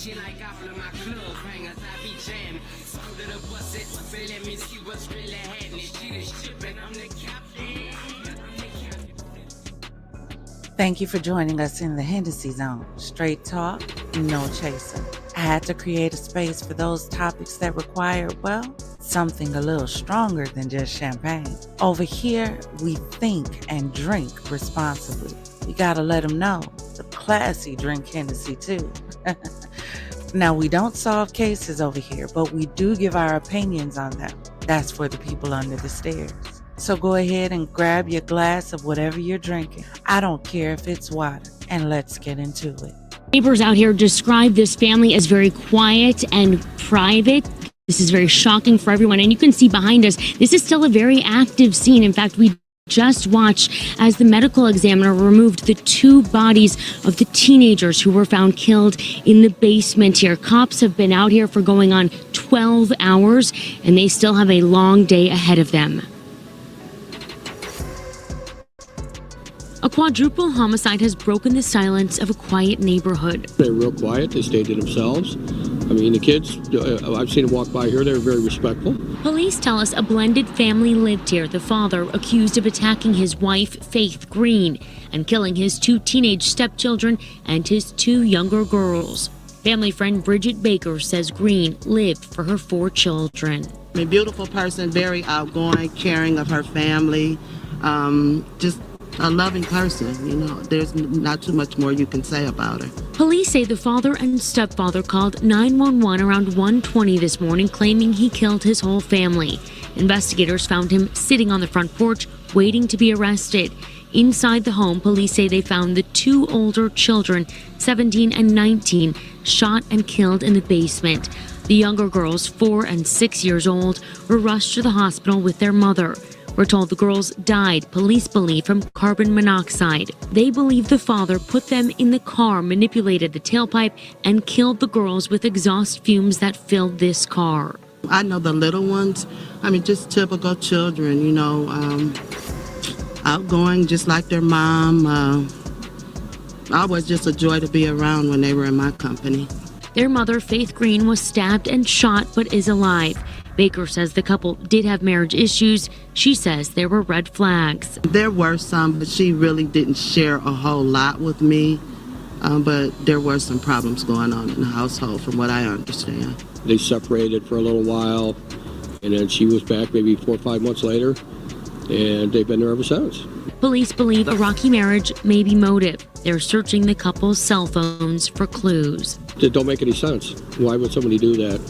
She like all of my club bangers, I be jamming. Some to the bus it, but let me see what's really happening. She the ship and I'm the captain. Thank you for joining us in the Hennessey Zone. Straight talk, no chaser. I had to create a space for those topics that require, well, something a little stronger than just champagne. Over here, we think and drink responsibly. You gotta let them know, the classy drink Hennessey too. Now, we don't solve cases over here, but we do give our opinions on them. That's for the people under the stairs. So go ahead and grab your glass of whatever you're drinking. I don't care if it's water, and let's get into it. Neighbors out here describe this family as very quiet and private. This is very shocking for everyone. And you can see behind us, this is still a very active scene. In fact, we just watched as the medical examiner removed the 2 bodies of the teenagers who were found killed in the basement here. Cops have been out here for going on 12 hours, and they still have a long day ahead of them. A quadruple homicide has broken the silence of a quiet neighborhood. They're real quiet. They stayed to themselves. I mean, the kids, I've seen them walk by here. They're very respectful. Police tell us a blended family lived here. The father accused of attacking his wife, Faith Green, and killing his 2 teenage stepchildren and his 2 younger girls. Family friend Bridget Baker says Green lived for her 4 children. A beautiful person, very outgoing, caring of her family, just a loving person. You know, there's not too much more you can say about her. Police say the father and stepfather called 911 around 1:20 this morning, claiming he killed his whole family. Investigators found him sitting on the front porch, waiting to be arrested. Inside the home, police say they found the 2 older children, 17 and 19, shot and killed in the basement. The younger girls, 4 and 6 years old, were rushed to the hospital with their mother. We're told the girls died, police believe, from carbon monoxide. They believe the father put them in the car, manipulated the tailpipe, and killed the girls with exhaust fumes that filled this car. I know the little ones, I mean, just typical children, you know, outgoing, just like their mom. Always just a joy to be around when they were in my company. Their mother, Faith Green, was stabbed and shot but is alive. Baker says the couple did have marriage issues. She says there were red flags. There were some, but she really didn't share a whole lot with me. But there were some problems going on in the household, from what I understand. They separated for a little while, and then she was back maybe 4 or 5 months later, and they've been there ever since. Police believe a rocky marriage may be motive. They're searching the couple's cell phones for clues. It don't make any sense. Why would somebody do that?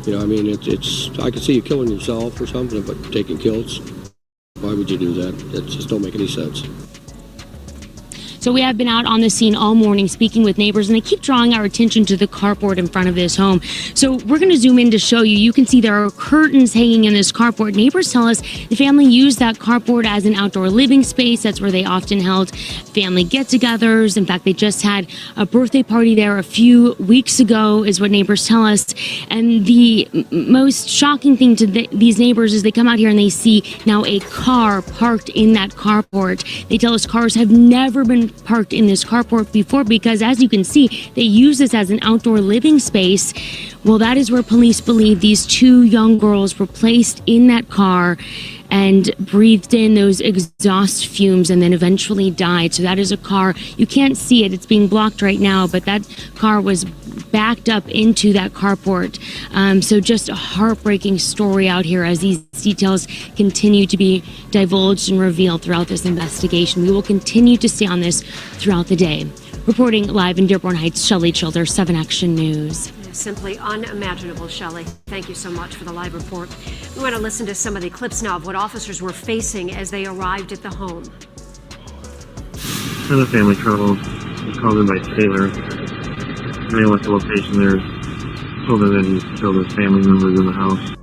You know, I mean, it's I could see you killing yourself or something, but taking kills, why would you do that? It just don't make any sense. So we have been out on the scene all morning speaking with neighbors, and they keep drawing our attention to the carport in front of this home. So we're going to zoom in to show you. You can see there are curtains hanging in this carport. Neighbors tell us the family used that carport as an outdoor living space. That's where they often held family get-togethers. In fact, they just had a birthday party there a few weeks ago, is what neighbors tell us. And the most shocking thing to these neighbors is they come out here and they see now a car parked in that carport. They tell us cars have never been parked in this carport before because, as you can see, they use this as an outdoor living space. Well, that is where police believe these 2 young girls were placed in that car and breathed in those exhaust fumes and then eventually died. So that is a car. You can't see it. It's being blocked right now, but that car was backed up into that carport. So just a heartbreaking story out here as these details continue to be divulged and revealed throughout this investigation. We will continue to stay on this throughout the day. Reporting live in Dearborn Heights, Shelley Childer, 7 Action News. Simply unimaginable, Shelley. Thank you so much for the live report. We want to listen to some of the clips now of what officers were facing as they arrived at the home. For the family trouble, was called in by Taylor. When they went to the location there, told her that he killed his family members in the house.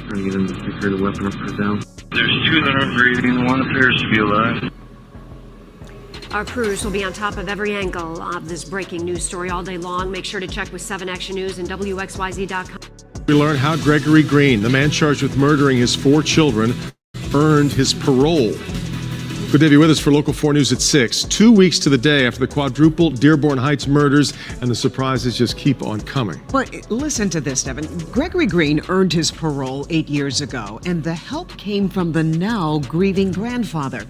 Trying to get him to secure the weapon or put it down. There's 2 that are breathing, 1 appears to be alive. Our crews will be on top of every angle of this breaking news story all day long. Make sure to check with 7 Action News and WXYZ.com. We learn how Gregory Green, the man charged with murdering his 4 children, earned his parole. Good to have you with us for Local 4 News at 6. 2 weeks to the day after the quadruple Dearborn Heights murders, and the surprises just keep on coming. But listen to this, Devin. Gregory Green earned his parole 8 years ago, and the help came from the now grieving grandfather.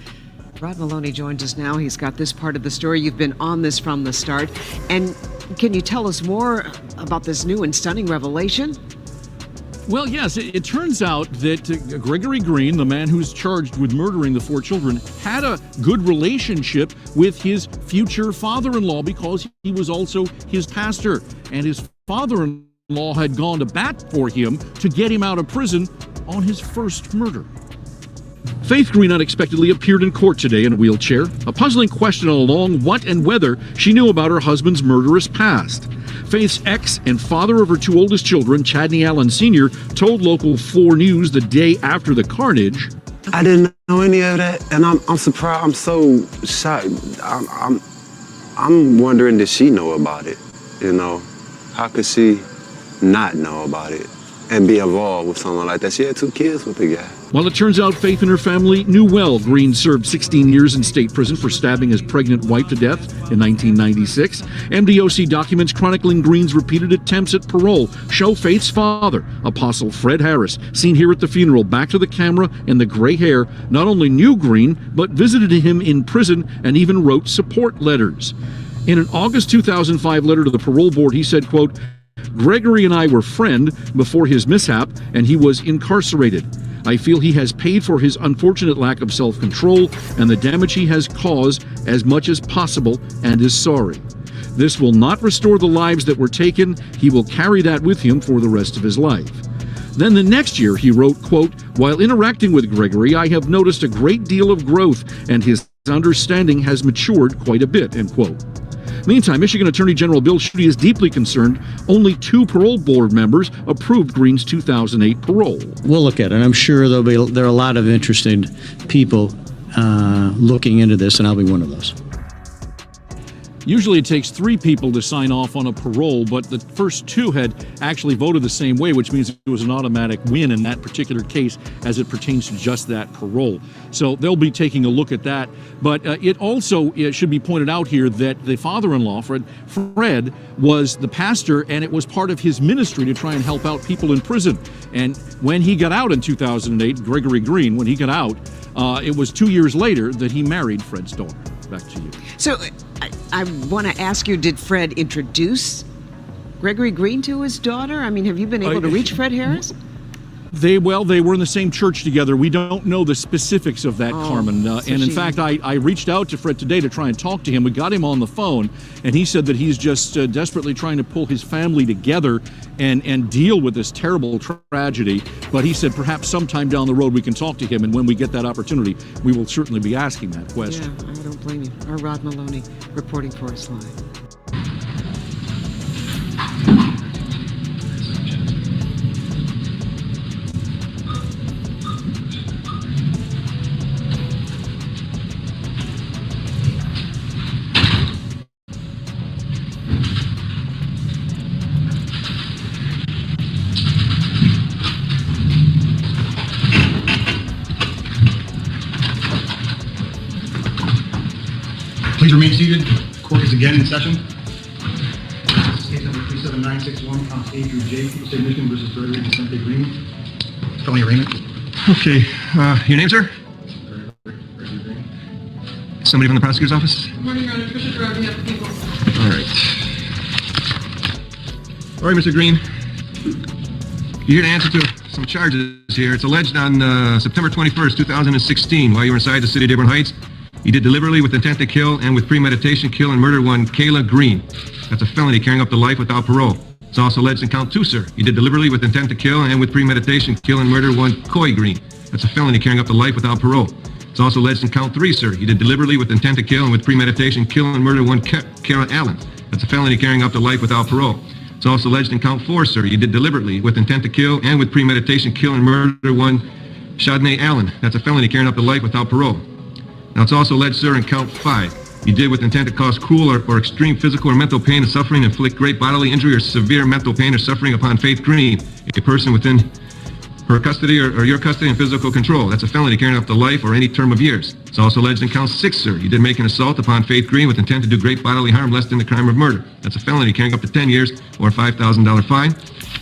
Rod Maloney joins us now. He's got this part of the story. You've been on this from the start. And can you tell us more about this new and stunning revelation? Well, yes, it turns out that Gregory Green, the man who's charged with murdering the 4 children, had a good relationship with his future father-in-law because he was also his pastor. And his father-in-law had gone to bat for him to get him out of prison on his first murder. Faith Green unexpectedly appeared in court today in a wheelchair, a puzzling question all along what and whether she knew about her husband's murderous past. Faith's ex and father of her 2 oldest children, Chadney Allen Sr., told Local 4 News the day after the carnage. I didn't know any of that, and I'm surprised. I'm so shocked. I'm wondering, did she know about it? You know, how could she not know about it and be involved with someone like that? She had 2 kids with the guy. Well, it turns out Faith and her family knew well Green served 16 years in state prison for stabbing his pregnant wife to death in 1996. MDOC documents chronicling Green's repeated attempts at parole show Faith's father, Apostle Fred Harris, seen here at the funeral, back to the camera and the gray hair, not only knew Green, but visited him in prison and even wrote support letters. In an August 2005 letter to the parole board, he said, quote, "Gregory and I were friends before his mishap, and he was incarcerated. I feel he has paid for his unfortunate lack of self-control and the damage he has caused as much as possible and is sorry. This will not restore the lives that were taken. He will carry that with him for the rest of his life." Then the next year he wrote, quote, "While interacting with Gregory, I have noticed a great deal of growth and his understanding has matured quite a bit," end quote. Meantime, Michigan Attorney General Bill Schuette is deeply concerned only 2 parole board members approved Green's 2008 parole. We'll look at it. I'm sure there are a lot of interested people looking into this, and I'll be one of those. Usually it takes 3 people to sign off on a parole, but the first 2 had actually voted the same way, which means it was an automatic win in that particular case as it pertains to just that parole. So they'll be taking a look at that. But it should be pointed out here that the father-in-law, Fred, was the pastor, and it was part of his ministry to try and help out people in prison. And when he got out in 2008, Gregory Green, when he got out, it was 2 years later that he married Fred's daughter. Back to you. So I want to ask you, did Fred introduce Gregory Green to his daughter? I mean, have you been able to reach Fred Harris? They were in the same church together. We don't know the specifics of that, Carmen. And in fact, I reached out to Fred today to try and talk to him. We got him on the phone, and he said that he's just desperately trying to pull his family together and deal with this terrible tragedy. But he said perhaps sometime down the road we can talk to him, and when we get that opportunity, we will certainly be asking that question. Yeah, I don't blame you. Our Rod Maloney reporting for us live. Please remain seated. Court is again in session. Case number 37961, counts A through J, State of Michigan versus Gregory Green. Felony arraignment. Okay. Your name, sir? Gregory Green. Somebody from the prosecutor's office? Good morning, Your Honor. Tricia Gerard, behalf of the people. All right. All right, Mr. Green. You're here to answer to some charges here. It's alleged on September 21st, 2016, while you were inside the city of Dearborn Heights, you did deliberately with intent to kill and with premeditation kill and murder one Kayla Green. That's a felony carrying up to life without parole. It's also alleged in count 2, sir. You did deliberately with intent to kill and with premeditation kill and murder one Coy Green. That's a felony carrying up to life without parole. It's also alleged in count 3, sir. You did deliberately with intent to kill and with premeditation kill and murder one Kara Allen. That's a felony carrying up to life without parole. It's also alleged in count 4, sir. You did deliberately with intent to kill and with premeditation kill and murder one Chadney Allen. That's a felony carrying up to life without parole. Now, it's also alleged, sir, in count 5, you did with intent to cause cruel or extreme physical or mental pain and suffering, inflict great bodily injury or severe mental pain or suffering upon Faith Green, a person within Her custody or your custody and physical control. That's a felony carrying up to life or any term of years. It's also alleged in count 6, sir. You did make an assault upon Faith Green with intent to do great bodily harm less than the crime of murder. That's a felony carrying up to 10 years or a $5,000 fine.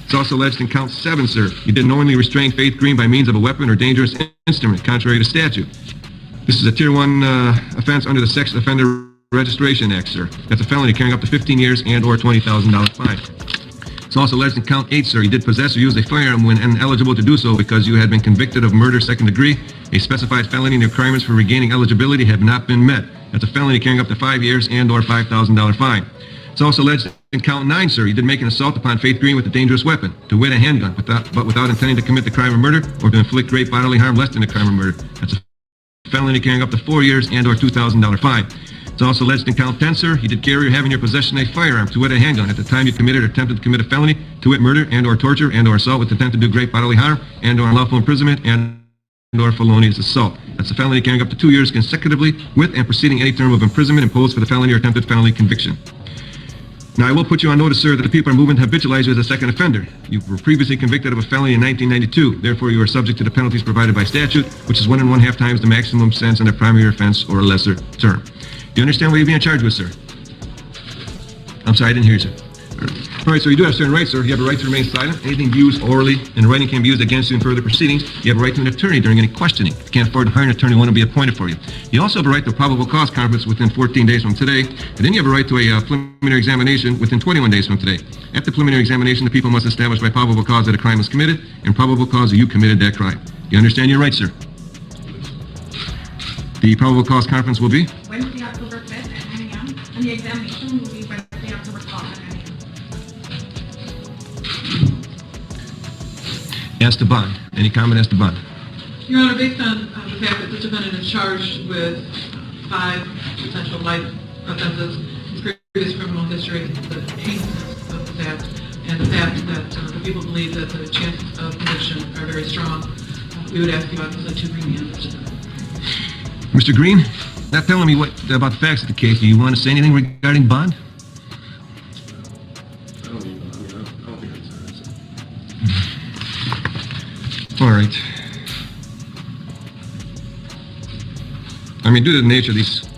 It's also alleged in count 7, sir. You did knowingly restrain Faith Green by means of a weapon or dangerous instrument, contrary to statute. This is a Tier 1 offense under the Sex Offender Registration Act, sir. That's a felony carrying up to 15 years and or $20,000 fine. It's also alleged in count 8, sir. You did possess or use a firearm when ineligible to do so because you had been convicted of murder second degree. A specified felony and the requirements for regaining eligibility have not been met. That's a felony carrying up to 5 years and or $5,000 fine. It's also alleged in count 9, sir. You did make an assault upon Faith Green with a dangerous weapon, to wit a handgun, but without intending to commit the crime of murder or to inflict great bodily harm less than the crime of murder. That's a felony carrying up to 4 years and or $2,000 fine. It's also alleged in count 10, sir. You did carry or have in your possession a firearm, to wit a handgun, at the time you committed or attempted to commit a felony, to wit murder and or torture and or assault with intent to do great bodily harm and or unlawful imprisonment and or felonious assault. That's a felony carrying up to 2 years consecutively with and preceding any term of imprisonment imposed for the felony or attempted felony conviction. Now, I will put you on notice, sir, that the people in movement have habitualized you as a second offender. You were previously convicted of a felony in 1992. Therefore, you are subject to the penalties provided by statute, which is 1 1/2 times the maximum sentence on a primary offense or a lesser term. Do you understand what you're being charged with, sir? I'm sorry, I didn't hear you, sir. All right, so you do have certain rights, sir. You have a right to remain silent. Anything used orally in writing can be used against you in further proceedings. You have a right to an attorney during any questioning. If you can't afford to hire an attorney, one will be appointed for you. You also have a right to a probable cause conference within 14 days from today. And then you have a right to a preliminary examination within 21 days from today. At the preliminary examination, the people must establish by probable cause that a crime was committed and probable cause that you committed that crime. You understand your rights, sir? The probable cause conference will be? Wednesday, October 5th at 9 a.m. And the examination will be Wednesday, October 12th at 9 a.m. As to bond. Any comment as to bond? Your Honor, based on the fact that this defendant is charged with 5 potential life offenses, his previous criminal history, the heinousness of the fact, and the fact that the people believe that the chances of conviction are very strong, we would ask you obviously to remand this defendant. Mr. Green, not telling me what about the facts of the case. Do you want to say anything regarding bond? All right. I mean, due to the nature of these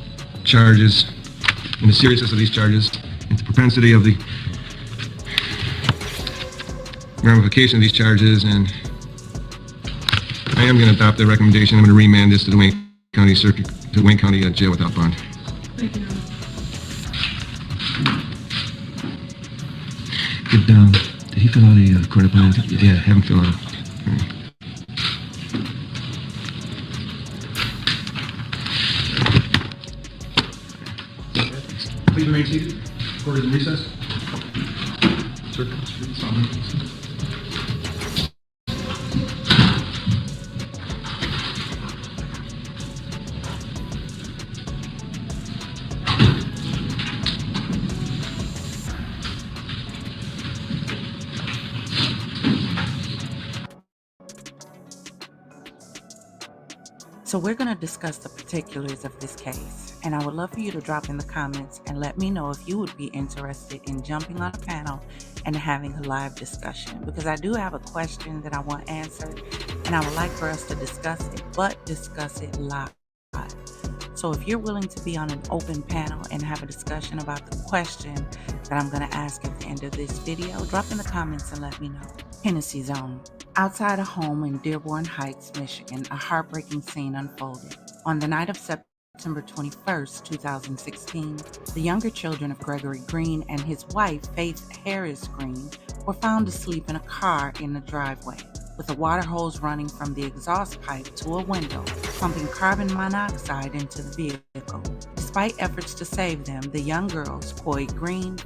charges and the seriousness of these charges and the propensity of the ramification of these charges, and I am going to adopt the recommendation. I'm going to remand this to the Wayne County Circuit, to Wayne County Jail without bond. Thank you, Your Honor. Did he fill out a court appointment? Yeah, have him fill out. All right. Please remain seated. Court is in recess. Sir. So we're going to discuss the particulars of this case, and I would love for you to drop in the comments and let me know if you would be interested in jumping on a panel and having a live discussion, because I do have a question that I want answered and I would like for us to discuss it, but discuss it live. So if you're willing to be on an open panel and have a discussion about the question that I'm going to ask at the end of this video, drop in the comments and let me know. Hennessey Zone. Outside a home in Dearborn Heights, Michigan, a heartbreaking scene unfolded. On the night of September 21st, 2016, the younger children of Gregory Green and his wife, Faith Harris Green, were found asleep in a car in the driveway, with a water hose running from the exhaust pipe to a window, pumping carbon monoxide into the vehicle. Despite efforts to save them, the young girls, Coy Green,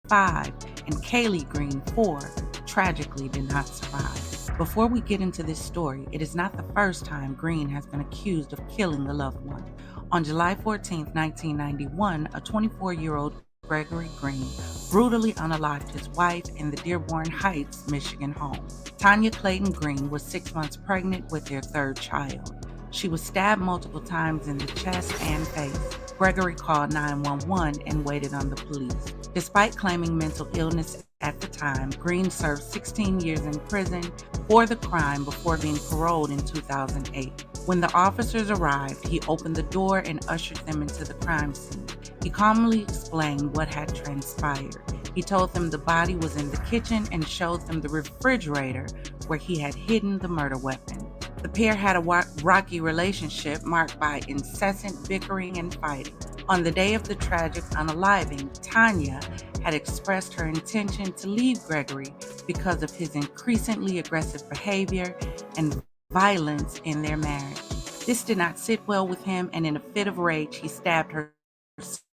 5, and Kaylee Green, 4, tragically did not survive. Before we get into this story, it is not the first time Green has been accused of killing a loved one. On July 14, 1991, a 24-year-old Gregory Green brutally unalived his wife in the Dearborn Heights, Michigan home. Tanya Clayton Green was 6 months pregnant with their third child. She was stabbed multiple times in the chest and face. Gregory called 911 and waited on the police. Despite claiming mental illness at the time, Green served 16 years in prison for the crime before being paroled in 2008. When the officers arrived, he opened the door and ushered them into the crime scene. He calmly explained what had transpired. He told them the body was in the kitchen and showed them the refrigerator where he had hidden the murder weapon. The pair had a rocky relationship marked by incessant bickering and fighting. On the day of the tragic unaliving, Tanya had expressed her intention to leave Gregory because of his increasingly aggressive behavior and violence in their marriage. This did not sit well with him, and in a fit of rage, he stabbed her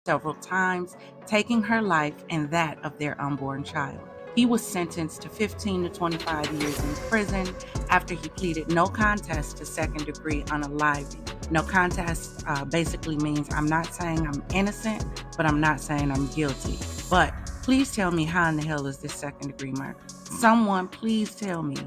several times, taking her life and that of their unborn child. He was sentenced to 15 to 25 years in prison after he pleaded no contest to second-degree unaliving. No contest basically means I'm not saying I'm innocent, but I'm not saying I'm guilty. But please tell me, how in the hell is this second-degree murder? Someone please tell me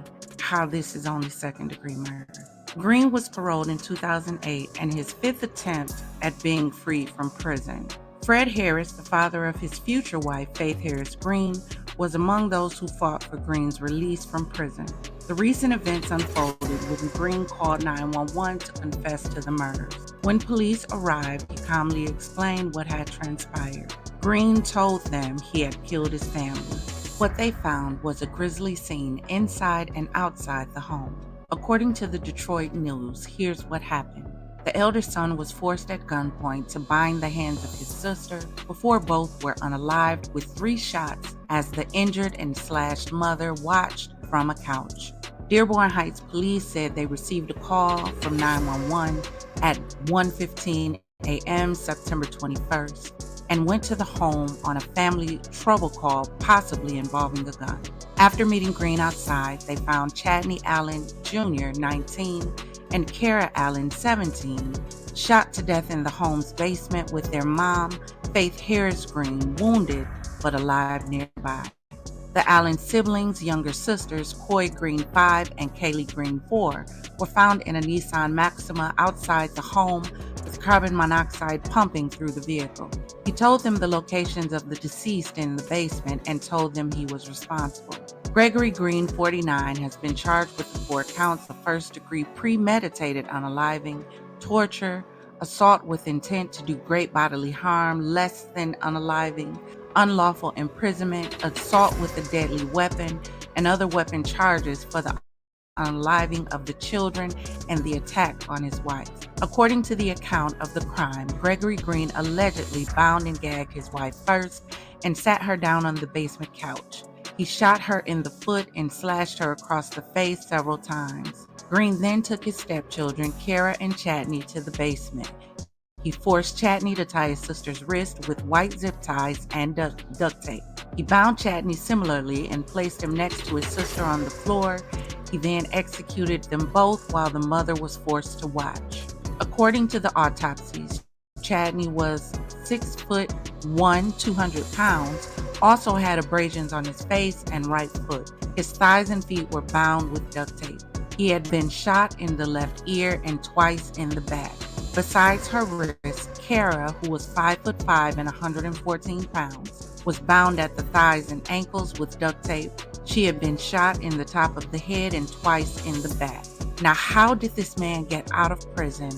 how this is only second-degree murder. Green was paroled in 2008 and his fifth attempt at being freed from prison. Fred Harris, the father of his future wife, Faith Harris Green, was among those who fought for Green's release from prison. The recent events unfolded when Green called 911 to confess to the murders. When police arrived, he calmly explained what had transpired. Green told them he had killed his family. What they found was a grisly scene inside and outside the home. According to the Detroit News, here's what happened. The elder son was forced at gunpoint to bind the hands of his sister before both were unalived with 3 shots as the injured and slashed mother watched from a couch. Dearborn Heights police said they received a call from 911 at 1:15 a.m. September 21st and went to the home on a family trouble call possibly involving a gun. After meeting Green outside, they found Chadney Allen Jr., 19, and Kara Allen, 17, shot to death in the home's basement with their mom, Faith Harris Green, wounded but alive nearby. The Allen siblings' younger sisters, Coy Green 5 and Kaylee Green 4, were found in a Nissan Maxima outside the home with carbon monoxide pumping through the vehicle. He told them the locations of the deceased in the basement and told them he was responsible. Gregory Green, 49, has been charged with the 4 counts of first-degree premeditated unaliving, torture, assault with intent to do great bodily harm, less than unaliving, unlawful imprisonment, assault with a deadly weapon, and other weapon charges for the unaliving of the children and the attack on his wife. According to the account of the crime, Gregory Green allegedly bound and gagged his wife first and sat her down on the basement couch. He shot her in the foot and slashed her across the face several times. Green then took his stepchildren, Kara and Chadney, to the basement. He forced Chadney to tie his sister's wrist with white zip ties and duct tape. He bound Chadney similarly and placed him next to his sister on the floor. He then executed them both while the mother was forced to watch. According to the autopsies, Chadney was 6'1", 200 pounds, also had abrasions on his face and right foot. His thighs and feet were bound with duct tape. He had been shot in the left ear and twice in the back. Besides her wrist, Kara, who was 5'5" and 114 pounds, was bound at the thighs and ankles with duct tape. She had been shot in the top of the head and twice in the back. Now, how did this man get out of prison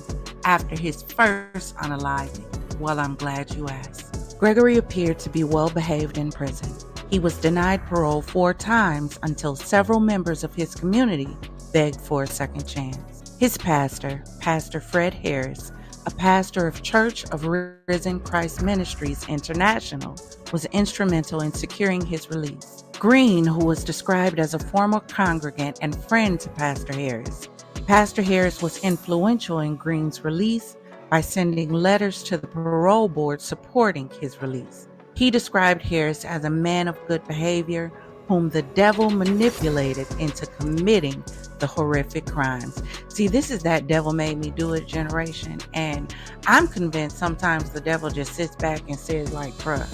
after his first unaliving? Well, I'm glad you asked. Gregory appeared to be well behaved in prison. He was denied parole 4 times until several members of his community begged for a second chance. His pastor, Pastor Fred Harris, a pastor of Church of Risen Christ Ministries International, was instrumental in securing his release. Green, who was described as a former congregant and friend to Pastor Harris. Pastor Harris was influential in Green's release by sending letters to the parole board supporting his release. He described Harris as a man of good behavior whom the devil manipulated into committing the horrific crimes. See, this is that devil made me do it generation, and I'm convinced sometimes the devil just sits back and says like, bruh,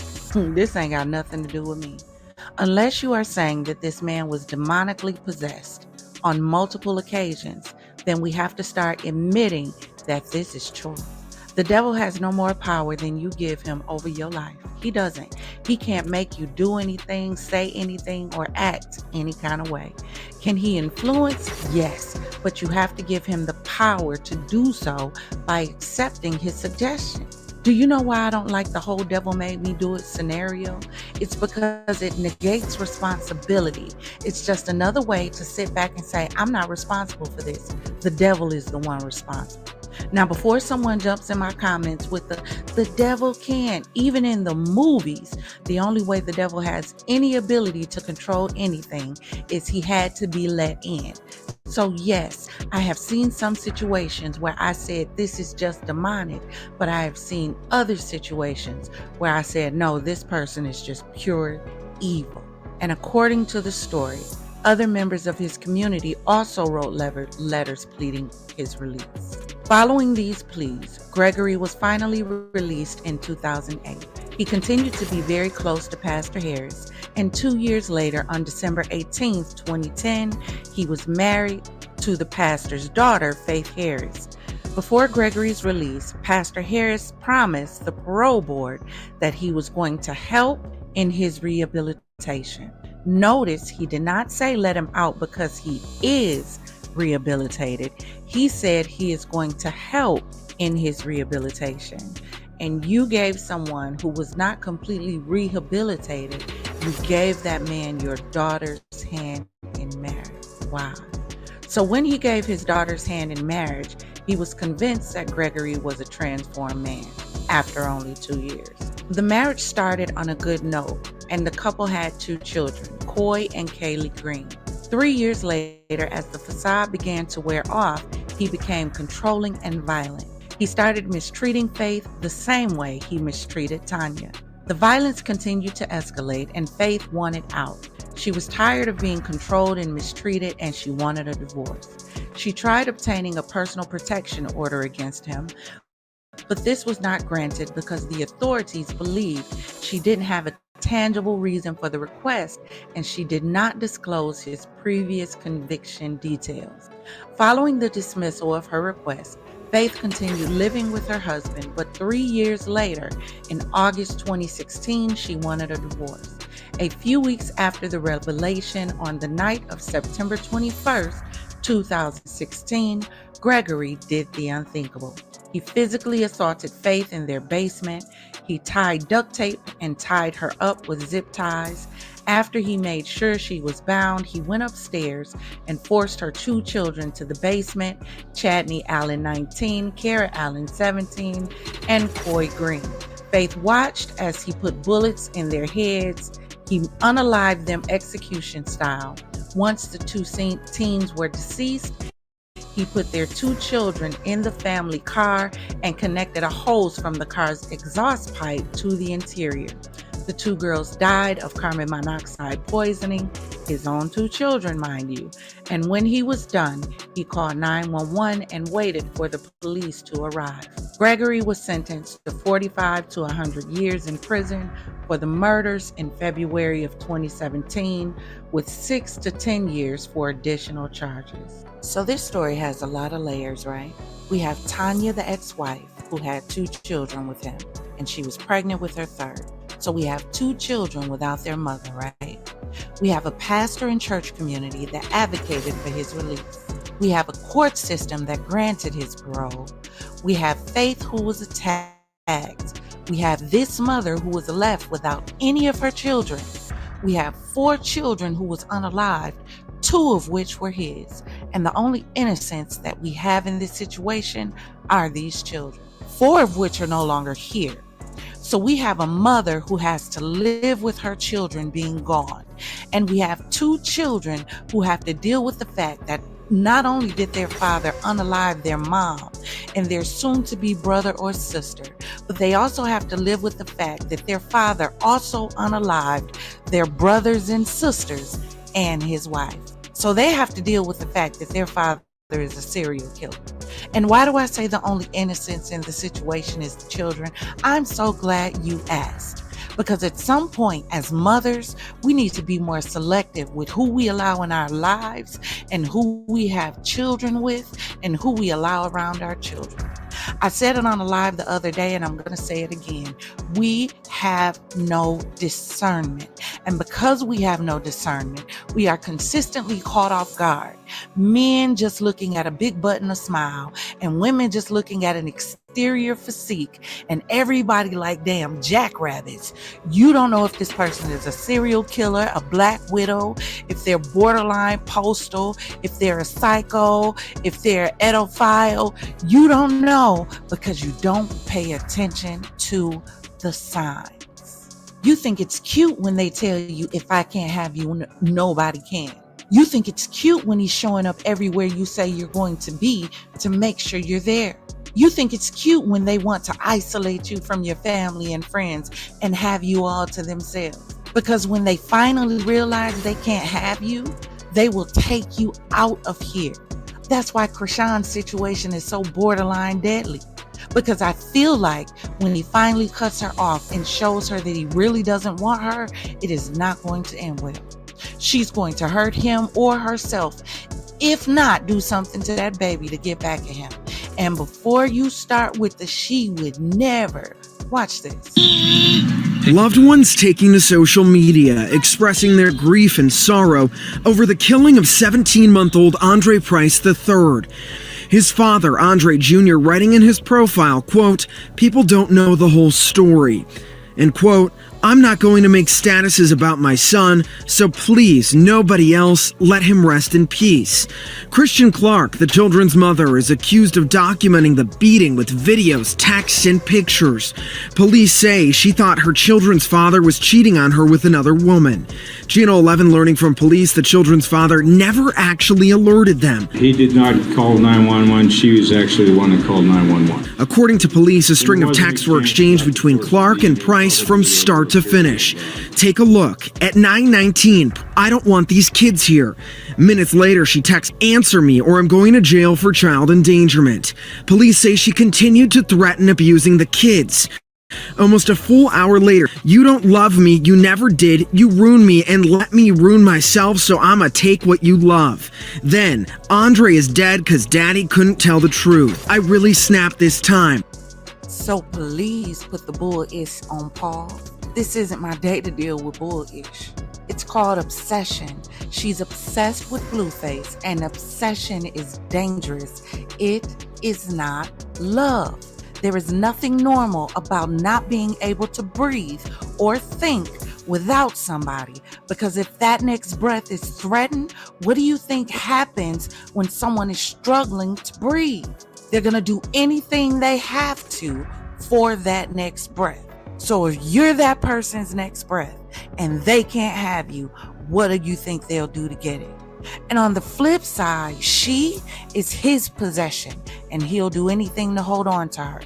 this ain't got nothing to do with me. Unless you are saying that this man was demonically possessed on multiple occasions, then we have to start admitting that this is true. The devil has no more power than you give him over your life. He doesn't. He can't make you do anything, say anything, or act any kind of way. Can he influence? Yes, but you have to give him the power to do so by accepting his suggestion. Do you know why I don't like the whole devil made me do it scenario? It's because it negates responsibility. It's just another way to sit back and say, I'm not responsible for this. The devil is the one responsible. Now, before someone jumps in my comments with the devil can't, even in the movies, the only way the devil has any ability to control anything is he had to be let in. So yes, I have seen some situations where I said this is just demonic, but I have seen other situations where I said, no, this person is just pure evil. And according to the story, other members of his community also wrote letters pleading his release. Following these pleas, Gregory was finally released in 2008. He continued to be very close to Pastor Harris, and 2 years later, on December 18, 2010, he was married to the pastor's daughter, Faith Harris. Before Gregory's release, Pastor Harris promised the parole board that he was going to help in his rehabilitation. Notice he did not say let him out because he is rehabilitated. He said he is going to help in his rehabilitation. And you gave someone who was not completely rehabilitated, you gave that man your daughter's hand in marriage. Wow. So when he gave his daughter's hand in marriage, he was convinced that Gregory was a transformed man after only 2 years. The marriage started on a good note, and the couple had 2 children, Coy and Kaylee Green. 3 years later, as the facade began to wear off, he became controlling and violent. He started mistreating Faith the same way he mistreated Tanya. The violence continued to escalate, and Faith wanted out. She was tired of being controlled and mistreated, and she wanted a divorce. She tried obtaining a personal protection order against him, but this was not granted because the authorities believed she didn't have a tangible reason for the request, and she did not disclose his previous conviction details. Following the dismissal of her request, Faith continued living with her husband, but 3 years later, in August 2016, she wanted a divorce. A few weeks after the revelation, on the night of September 21st, 2016, Gregory did the unthinkable. He physically assaulted Faith in their basement. He tied duct tape and tied her up with zip ties. After he made sure she was bound, he went upstairs and forced her 2 children to the basement, Chadney Allen 19, Kara Allen 17, and Coy Green. Faith watched as he put bullets in their heads. He unalived them execution style. Once the 2 teens were deceased, he put their 2 children in the family car and connected a hose from the car's exhaust pipe to the interior. The 2 girls died of carbon monoxide poisoning, his own 2 children, mind you. And when he was done, he called 911 and waited for the police to arrive. Gregory was sentenced to 45 to 100 years in prison for the murders in February of 2017, with 6 to 10 years for additional charges. So this story has a lot of layers, right? We have Tanya, the ex-wife, who had 2 children with him, and she was pregnant with her 3rd. So we have 2 children without their mother, right? We have a pastor and church community that advocated for his release. We have a court system that granted his parole. We have Faith, who was attacked. We have this mother who was left without any of her children. We have 4 children who was unalived, 2 of which were his. And the only innocents that we have in this situation are these children, 4 of which are no longer here. So we have a mother who has to live with her children being gone. And we have 2 children who have to deal with the fact that not only did their father unalive their mom and their soon-to-be brother or sister, but they also have to live with the fact that their father also unalived their brothers and sisters and his wife. So they have to deal with the fact that their father is a serial killer. And why do I say the only innocence in the situation is the children? I'm so glad you asked. Because at some point, as mothers, we need to be more selective with who we allow in our lives and who we have children with and who we allow around our children. I said it on a live the other day, and I'm going to say it again. We have no discernment. And because we have no discernment, we are consistently caught off guard. Men just looking at a big butt and a smile, and women just looking at an exterior physique, and everybody like damn jackrabbits. You don't know if this person is a serial killer, a black widow, if they're borderline postal, if they're a psycho, if they're an edophile. You don't know because you don't pay attention to the signs. You think it's cute when they tell you, if I can't have you, nobody can. You think it's cute when he's showing up everywhere you say you're going to be to make sure you're there. You think it's cute when they want to isolate you from your family and friends and have you all to themselves. Because when they finally realize they can't have you, they will take you out of here. That's why Krishan's situation is so borderline deadly. Because I feel like when he finally cuts her off and shows her that he really doesn't want her, it is not going to end well. She's going to hurt him or herself, if not do something to that baby to get back at him. And before you start with the she would never, watch this. Loved ones taking to social media, expressing their grief and sorrow over the killing of 17-month-old Andre Price III. His father, Andre Jr., writing in his profile, quote, "People don't know the whole story," and quote, "I'm not going to make statuses about my son, so please, nobody else, let him rest in peace." Christian Clark, the children's mother, is accused of documenting the beating with videos, texts, and pictures. Police say she thought her children's father was cheating on her with another woman. Channel 11 learning from police the children's father never actually alerted them. He did not call 911. She was actually the one that called 911. According to police, a string of texts were exchanged between Clark and Price from start to finish. Take a look. At 9:19, "I don't want these kids here." Minutes later, she texts, "Answer me or I'm going to jail for child endangerment." Police say she continued to threaten abusing the kids. Almost a full hour later, "You don't love me, you never did, you ruined me and let me ruin myself, so I'ma take what you love." Then, "Andre is dead because daddy couldn't tell the truth. I really snapped this time." So please put the bull-ish on pause. This isn't my day to deal with bull-ish. It's called obsession. She's obsessed with Blueface, and obsession is dangerous. It is not love. There is nothing normal about not being able to breathe or think without somebody, because if that next breath is threatened, what do you think happens when someone is struggling to breathe? They're going to do anything they have to for that next breath. So if you're that person's next breath and they can't have you, what do you think they'll do to get it? And on the flip side, she is his possession and he'll do anything to hold on to her.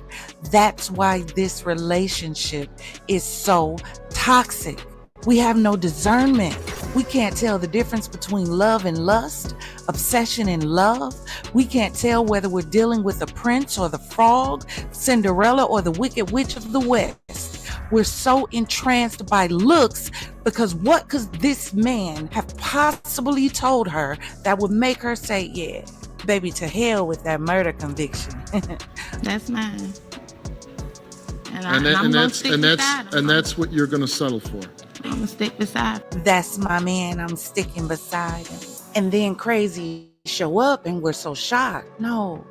That's why this relationship is so toxic. We have no discernment. We can't tell the difference between love and lust, obsession and love. We can't tell whether we're dealing with the prince or the frog, Cinderella or the wicked witch of the West. We're so entranced by looks because what could this man have possibly told her that would make her say, yeah, baby, to hell with that murder conviction. That's mine. And that's what you're going to settle for. I'm going to stick beside him. That's my man. I'm sticking beside him. And then Crazy show up and we're so shocked. No,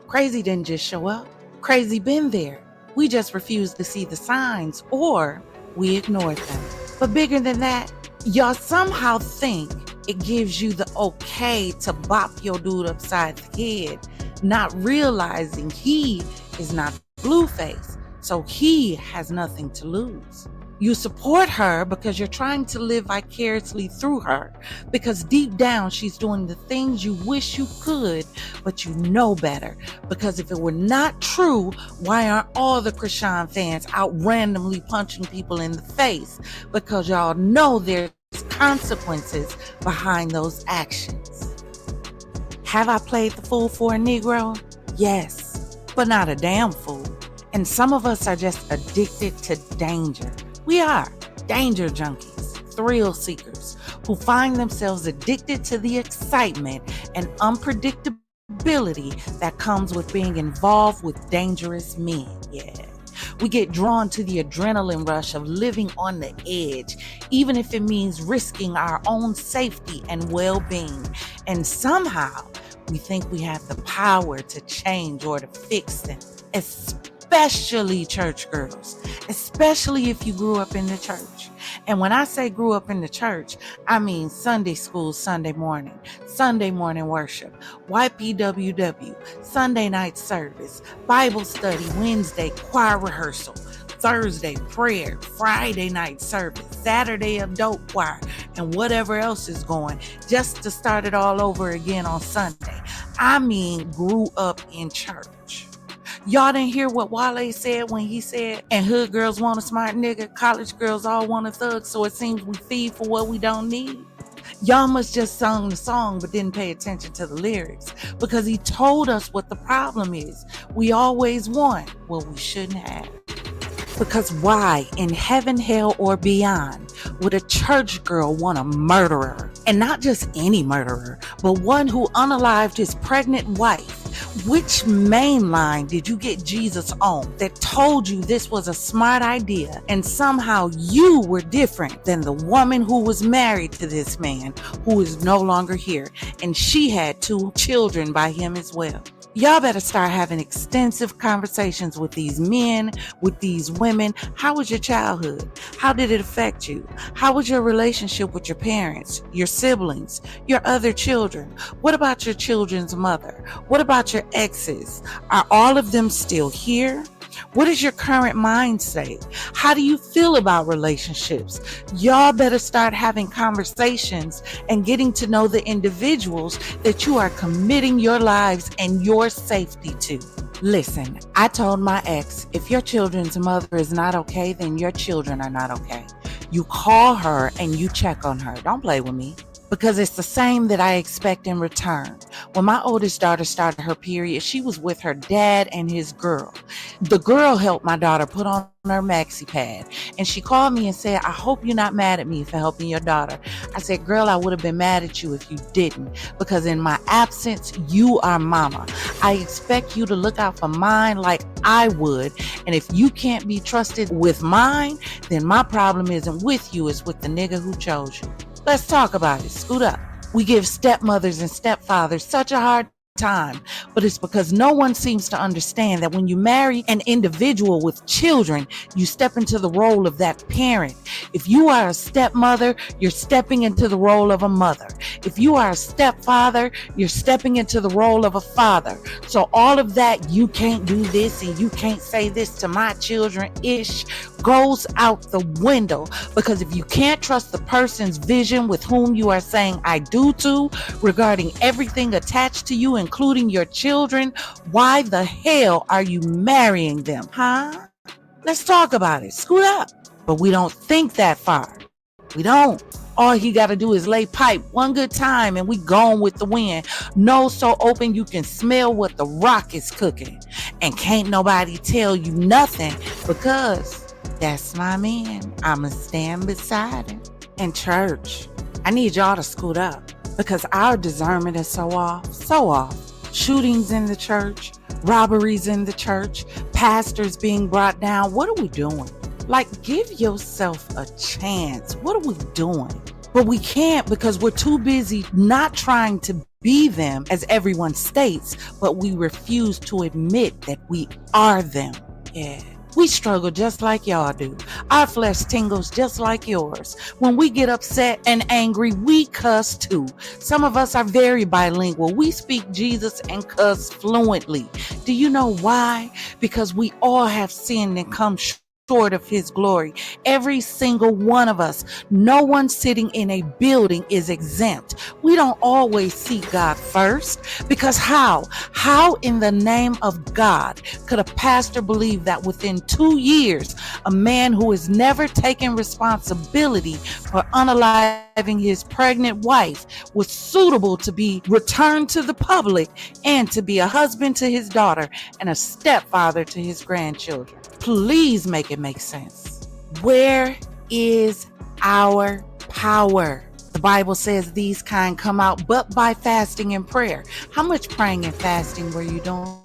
Crazy didn't just show up. Crazy been there. We just refuse to see the signs or we ignored them. But bigger than that, y'all somehow think it gives you the okay to bop your dude upside the head, not realizing he is not Blueface, so he has nothing to lose. You support her because you're trying to live vicariously through her, because deep down she's doing the things you wish you could, but you know better. Because if it were not true, why aren't all the Krishan fans out randomly punching people in the face? Because y'all know there's consequences behind those actions. Have I played the fool for a Negro? Yes, but not a damn fool. And some of us are just addicted to danger. We are danger junkies, thrill seekers, who find themselves addicted to the excitement and unpredictability responsibility that comes with being involved with dangerous men. Yeah. We get drawn to the adrenaline rush of living on the edge, even if it means risking our own safety and well-being. And somehow, we think we have the power to change or to fix them, especially church girls, especially if you grew up in the church. And when I say grew up in the church, I mean Sunday school, Sunday morning worship, YPWW, Sunday night service, Bible study, Wednesday choir rehearsal, Thursday prayer, Friday night service, Saturday adult choir, and whatever else is going, just to start it all over again on Sunday. I mean, grew up in church. Y'all didn't hear what Wale said when he said, and hood girls want a smart nigga, college girls all want a thug, so it seems we feed for what we don't need. Y'all must just sung the song but didn't pay attention to the lyrics, because he told us what the problem is. We always want what we shouldn't have. Because why, in heaven, hell, or beyond, would a church girl want a murderer? And not just any murderer, but one who unalived his pregnant wife. Which main line did you get Jesus on that told you this was a smart idea and somehow you were different than the woman who was married to this man who is no longer here, and she had 2 children by him as well? Y'all better start having extensive conversations with these men, with these women. How was your childhood? How did it affect you? How was your relationship with your parents, your siblings, your other children? What about your children's mother? What about your exes? Are all of them still here? What is your current mindset? How do you feel about relationships? Y'all better start having conversations and getting to know the individuals that you are committing your lives and your safety to. Listen, I told my ex, if your children's mother is not okay, then your children are not okay. You call her and you check on her. Don't play with me. Because it's the same that I expect in return. When my oldest daughter started her period, she was with her dad and his girl. The girl helped my daughter put on her maxi pad, and she called me and said, I hope you're not mad at me for helping your daughter. I said, girl, I would have been mad at you if you didn't, because in my absence, you are mama. I expect you to look out for mine like I would, and if you can't be trusted with mine, then my problem isn't with you, it's with the nigga who chose you. Let's talk about it. Scoot up. We give stepmothers and stepfathers such a hard time, but it's because no one seems to understand that when you marry an individual with children, you step into the role of that parent. If you are a stepmother, you're stepping into the role of a mother. If you are a stepfather, you're stepping into the role of a father. So all of that, you can't do this and you can't say this to my children ish, goes out the window, because if you can't trust the person's vision with whom you are saying I do to regarding everything attached to you, including your children, why the hell are you marrying them, huh? Let's talk about it. Scoot up. But we don't think that far. We don't. All he got to do is lay pipe one good time and we gone with the wind. Nose so open you can smell what the rock is cooking. And can't nobody tell you nothing, because that's my man. I'ma stand beside him. In church, I need y'all to scoot up, because our discernment is so off, so off. Shootings in the church, robberies in the church, pastors being brought down. What are we doing? Like, give yourself a chance. What are we doing? But we can't, because we're too busy not trying to be them, as everyone states, but we refuse to admit that we are them. Yeah. We struggle just like y'all do. Our flesh tingles just like yours. When we get upset and angry, we cuss too. Some of us are very bilingual. We speak Jesus and cuss fluently. Do you know why? Because we all have sinned and come short of his glory. Every single one of us. No one sitting in a building is exempt. We don't always seek God first, because how in the name of God could a pastor believe that within 2 years, a man who has never taken responsibility for unaliving his pregnant wife was suitable to be returned to the public and to be a husband to his daughter and a stepfather to his grandchildren? Please make it make sense. Where is our power? The The Bible says these kind come out but by fasting and prayer. How much praying and fasting were you doing?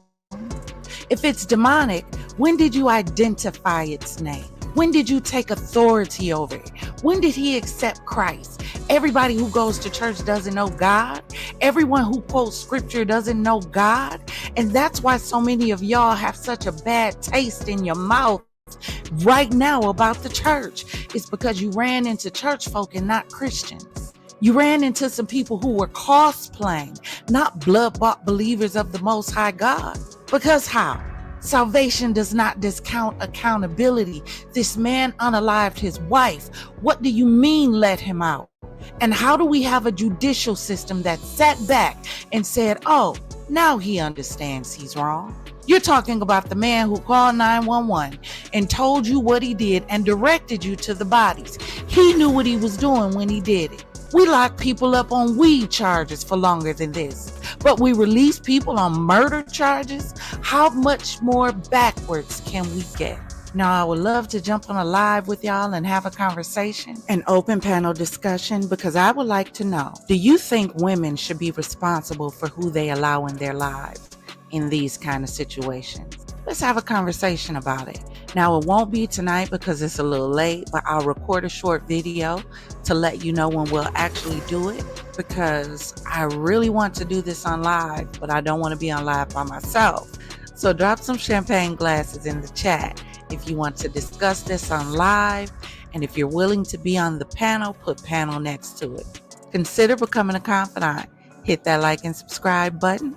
If it's demonic, when did you identify its name? When did you take authority over it? When did he accept Christ? Everybody who goes to church doesn't know God. Everyone who quotes scripture doesn't know God. And that's why so many of y'all have such a bad taste in your mouth right now about the church. It's because you ran into church folk and not Christians. You ran into some people who were cosplaying, not blood-bought believers of the Most High God. Because how? Salvation does not discount accountability. This man unalived his wife. What do you mean let him out? And how do we have a judicial system that sat back and said, oh, now he understands he's wrong? You're talking about the man who called 911 and told you what he did and directed you to the bodies. He knew what he was doing when he did it. We lock people up on weed charges for longer than this, but we release people on murder charges. How much more backwards can we get? Now, I would love to jump on a live with y'all and have a conversation, an open panel discussion, because I would like to know, do you think women should be responsible for who they allow in their lives in these kind of situations? Let's have a conversation about it. Now, it won't be tonight because it's a little late, but I'll record a short video to let you know when we'll actually do it, because I really want to do this on live, but I don't want to be on live by myself. So drop some champagne glasses in the chat if you want to discuss this on live, and if you're willing to be on the panel, put panel next to it. Consider becoming a confidant. Hit that like and subscribe button.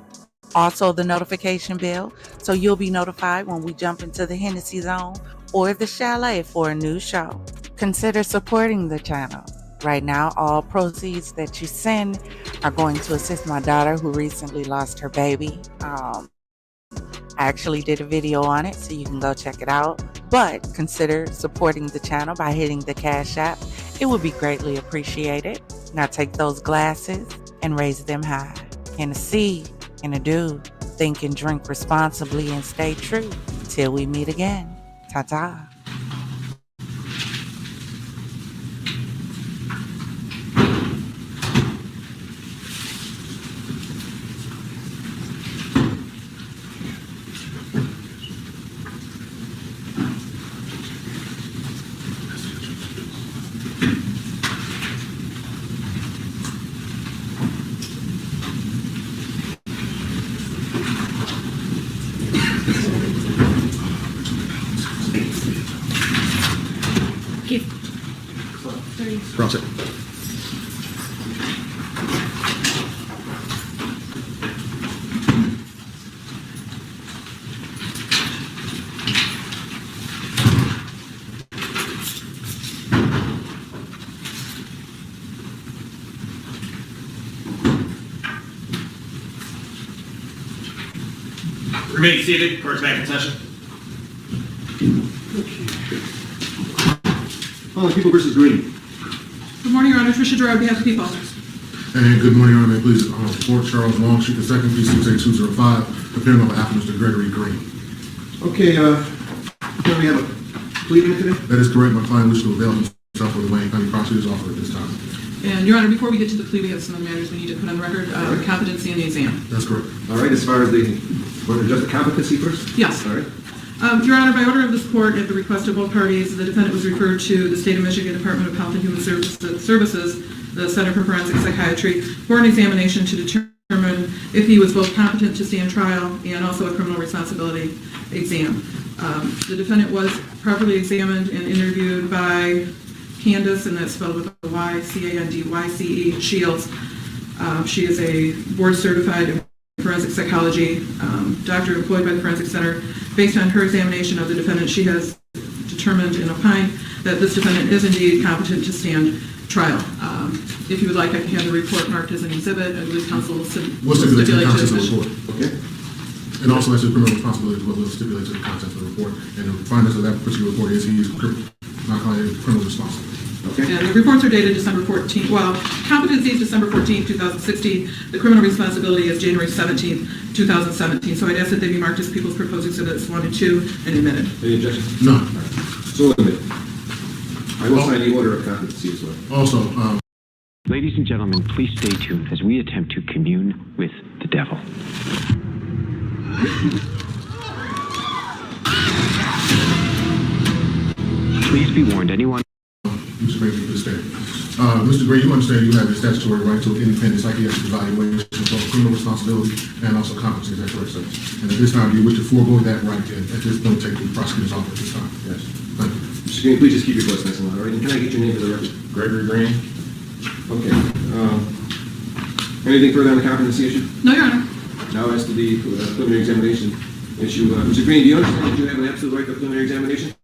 Also the notification bell, so you'll be notified when we jump into the Hennessey Zone or the Chalet for a new show. Consider supporting the channel. Right now, all proceeds that you send are going to assist my daughter who recently lost her baby. I actually did a video on it, so you can go check it out. But consider supporting the channel by hitting the Cash App. It would be greatly appreciated. Now take those glasses and raise them high. Hennessey, and a dude, think and drink responsibly and stay true. Till we meet again. Ta-ta. Cross it. Remain seated. Court's back in session. People versus Green. Good morning, Your Honor. Tricia Drew on behalf of the people. And good morning, Your Honor. May it please Fort Charles Longstreet II, P68205, appearing on behalf of Mr. Gregory Green. Okay, we have a plea today? That is correct. My client wishes to avail himself of the Wayne County Prosecutor's Office at this time. And Your Honor, before we get to the plea, we have some other matters we need to put on the record. Competency in the exam. That's correct. All right, as far as the, want to address the competency first? Yes. All right. Your Honor, by order of this court, at the request of both parties, the defendant was referred to the State of Michigan Department of Health and Human Services, the Center for Forensic Psychiatry, for an examination to determine if he was both competent to stand trial and also a criminal responsibility exam. The defendant was properly examined and interviewed by Candace, and that's spelled with a Y, C-A-N-D-Y-C-E, Shields. She is a board-certified forensic psychology doctor employed by the Forensic Center. Based on her examination of the defendant, she has determined and opined that this defendant is indeed competent to stand trial. If you would like, I can have the report marked as an exhibit. I believe counsel will stipulate to the report. Okay. And also, that's a criminal responsibility as well. We'll stipulate to the contents of the report. And the findings of that particular report is he is not criminally responsible. Okay. And the reports are dated December 14th. Well, competency is December 14th, 2016. The criminal responsibility is January 17th, 2017. So I'd ask that they be marked as People's Proposed Exhibits 1 and 2 and admitted. Any objections? No. So admitted. I will sign the order of competency as well. Also, Ladies and gentlemen, please stay tuned as we attempt to commune with the devil. Please be warned, anyone... Mr. Green, you understand. Mr. Green, you understand you have a statutory right to an independent psychiatric evaluation of both criminal responsibility and also competency. Is that correct, sir? And at this time, do you wish to forego that right and at this point take the prosecutor's office at this time? Yes. Thank you. Mr. Green, please just keep your voice nice and loud, all right? And can I get your name for the record? Gregory Green. Okay. Anything further on the competency issue? No, Your Honor. Now as to the preliminary examination issue. Mr. Green, do you understand that you have an absolute right to a preliminary examination?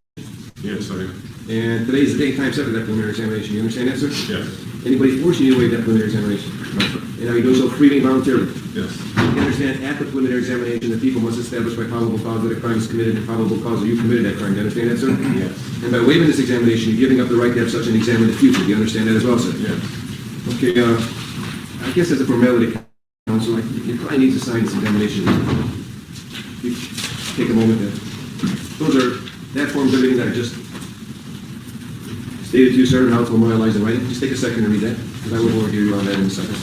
Yes, I do. And today is the date and time set for that preliminary examination. You understand that, sir? Yes. Anybody forcing you to waive that preliminary examination? No, sir. And are you doing so freely and voluntarily? Yes. You understand at the preliminary examination that people must establish by probable cause that a crime is committed and probable cause that you committed that crime. Do you understand that, sir? Yes. And by waiving this examination, you're giving up the right to have such an exam in the future. Do you understand that as well, sir? Yes. Okay, I guess as a formality, counsel, you probably need to sign this examination. You take a moment there. That forms everything that I just stated to you, sir, and how it's memorialized in writing. Just take a second to read that, because I will overhear you on that in a second.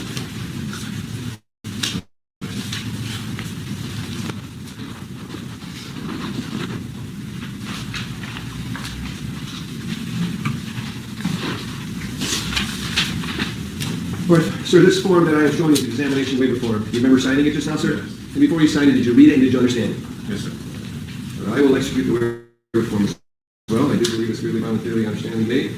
All right, sir, this form that I am showing you is the examination waiver form. Do you remember signing it just now, sir? Yes. And before you signed it, did you read it and did you understand it? Yes, sir. I will execute the waiver form as well. I do believe it's really voluntarily understanding made.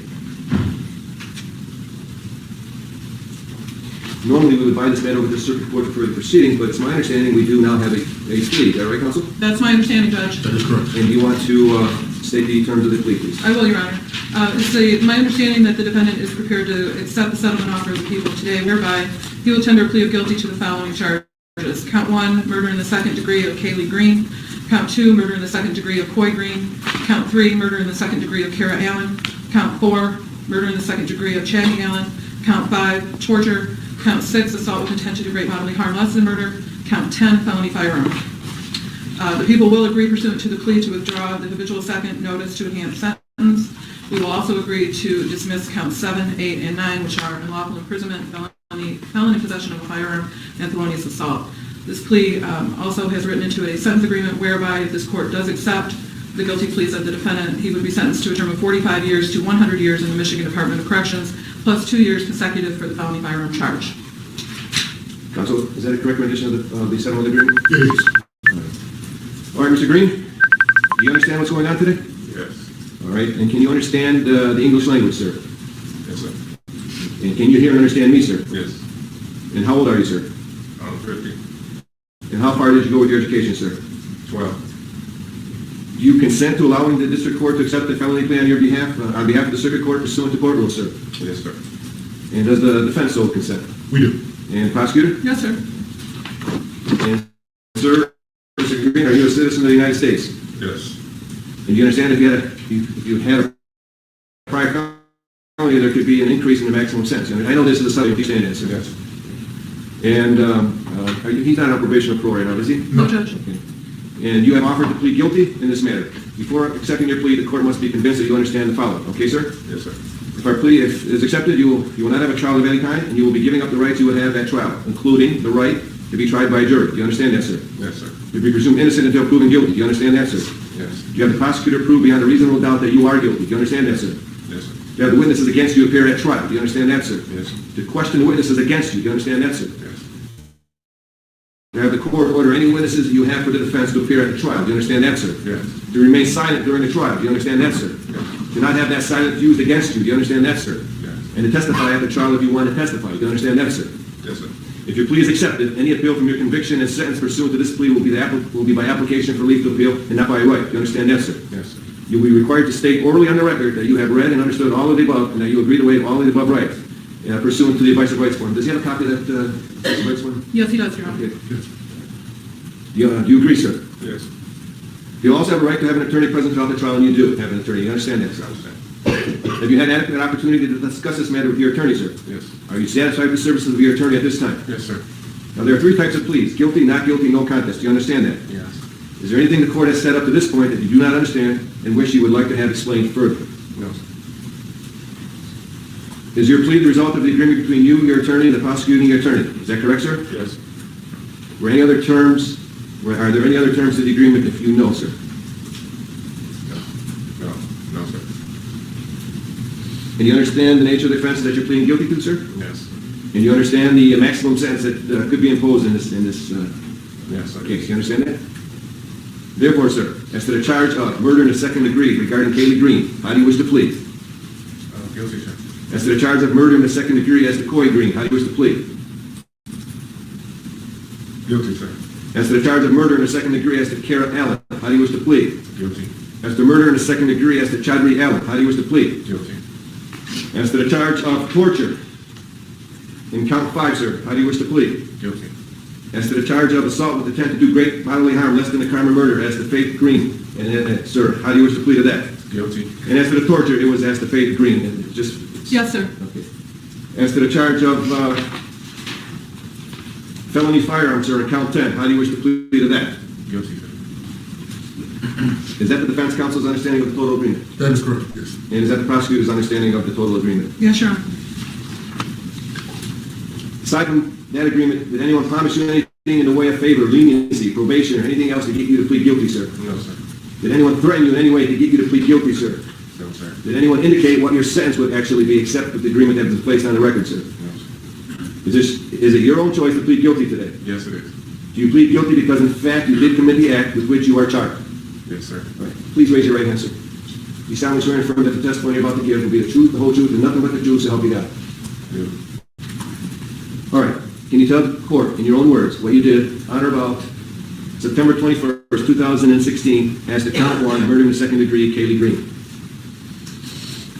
Normally, we would bind this matter over to the circuit court for further proceedings, but it's my understanding we do now have a plea. Is that right, counsel? That's my understanding, Judge. That is correct. And do you want to state the terms of the plea, please? I will, Your Honor. It's my understanding that the defendant is prepared to accept the settlement offer of the people today, whereby he will tender a plea of guilty to the following charges. Count 1, murder in the second degree of Kaylee Green. Count 2, murder in the second degree of Coy Green. Count 3, murder in the second degree of Kara Allen. Count 4, murder in the second degree of Chadney Allen. Count 5, torture. Count 6, assault with intent to do great bodily harm less than murder. Count 10, felony firearm. The people will agree pursuant to the plea to withdraw the habitual second notice to enhance sentence. We will also agree to dismiss counts 7, 8, and 9, which are unlawful imprisonment, felony possession of a firearm, and felonious assault. This plea also has written into a sentence agreement whereby if this court does accept the guilty pleas of the defendant, he would be sentenced to a term of 45 years to 100 years in the Michigan Department of Corrections, plus 2 years consecutive for the felony firearm charge. Counsel, is that a correct rendition of the settlement agreement? It is. All right, Mr. Green, do you understand what's going on today? Yes. All right, and can you understand the English language, sir? Yes, sir. And can you hear and understand me, sir? Yes. And how old are you, sir? I'm 50. And how far did you go with your education, sir? 12. Do you consent to allowing the district court to accept the felony plea on your behalf, on behalf of the circuit court pursuant to court rules, sir? Yes, sir. And does the defense so consent? We do. And the prosecutor? Yes, sir. And sir, Mr. Green, are you a citizen of the United States? Yes. And do you understand if you had a prior felony, there could be an increase in the maximum sentence? I know this is a subject you stand in, sir. Yes. And he's not on probation or parole right now, is he? No, Judge. Okay. And you have offered to plead guilty in this matter. Before accepting your plea, the court must be convinced that you understand the following. Okay, sir? Yes, sir. If our plea is accepted, you will not have a trial of any kind, and you will be giving up the rights you would have at trial, including the right to be tried by a jury. Do you understand that, sir? Yes, sir. You'll be presumed innocent until proven guilty. Do you understand that, sir? Yes. Do you have the prosecutor prove beyond a reasonable doubt that you are guilty? Do you understand that, sir? Yes, sir. Do you have the witnesses against you appear at trial? Do you understand that, sir? Yes. To question the witnesses against you. Do you understand that, sir? Yes. To have the court order any witnesses that you have for the defense to appear at the trial. Do you understand that, sir? Yes. To remain silent during the trial. Do you understand that, sir? Yes. To not have that silence used against you. Do you understand that, sir? Yes. And to testify at the trial if you want to testify. Do you understand that, sir? Yes, sir. If your plea is accepted, any appeal from your conviction and sentence pursuant to this plea will be by application for leave to appeal and not by right. Do you understand that, sir? Yes, sir. You will be required to state orally on the record that you have read and understood all of the above and that you agree to waive all of the above rights pursuant to the advice of rights form. Does he have a copy of that advice of rights form? Yes, he does, Your Honor. Okay. Do you agree, sir? Yes. You also have a right to have an attorney present throughout the trial, and you do have an attorney. You understand that, sir? I understand. Have you had adequate opportunity to discuss this matter with your attorney, sir? Yes. Are you satisfied with the services of your attorney at this time? Yes, sir. Now, there are 3 types of pleas: guilty, not guilty, no contest. Do you understand that? Yes. Is there anything the court has said up to this point that you do not understand and wish you would like to have explained further? No, Is your plea the result of the agreement between you, your attorney, and the prosecuting attorney? Is that correct, sir? Yes. Are there any other terms to the agreement if you know, sir? No, sir. And you understand the nature of the offenses that you're pleading guilty to, sir? Yes. And you understand the maximum sentence that could be imposed in this Yes, I case? You understand that? Therefore, sir, as to the charge of murder in the second degree regarding Kaylee Green, how do you wish to plead? Guilty, sir. As to the charge of murder in the second degree as to Coy Green, how do you wish to plead? Guilty, sir. As to the charge of murder in the second degree as to Kara Allen, how do you wish to plead? Guilty. to murder in the second degree as to Chadri Allen, how do you wish to plead? Guilty. As to the charge of torture in count 5, sir, how do you wish to plead? Guilty. As to the charge of assault with intent to do great bodily harm less than the crime of murder as to Faith Green, sir, how do you wish to plead to that? Guilty. And as to the torture, it was as to Faith Green. And just Yes, sir. okay. As to the charge of felony firearms, sir, in count 10, how do you wish to plead to that? Guilty, sir. Is that the defense counsel's understanding of the total agreement? That is correct, yes. And is that the prosecutor's understanding of the total agreement? Yes, Your Honor. Aside from that agreement, did anyone promise you anything in the way of favor, leniency, probation, or anything else to get you to plead guilty, sir? No, sir. Did anyone threaten you in any way to get you to plead guilty, sir? No, sir. Did anyone indicate what your sentence would actually be except with the agreement that was placed on the record, sir? No, sir. Is it your own choice to plead guilty today? Yes, it is. Do you plead guilty because, in fact, you did commit the act with which you are charged? Yes, sir. All right. Please raise your right hand, sir. You solemnly swear and affirm that the testimony you're about to give will be the truth, the whole truth, and nothing but the truth, so help you God. Yeah. All right. Can you tell the court, in your own words, what you did on or about September 21st, 2016, as to count 1, murder in the second degree, Kaylee Green?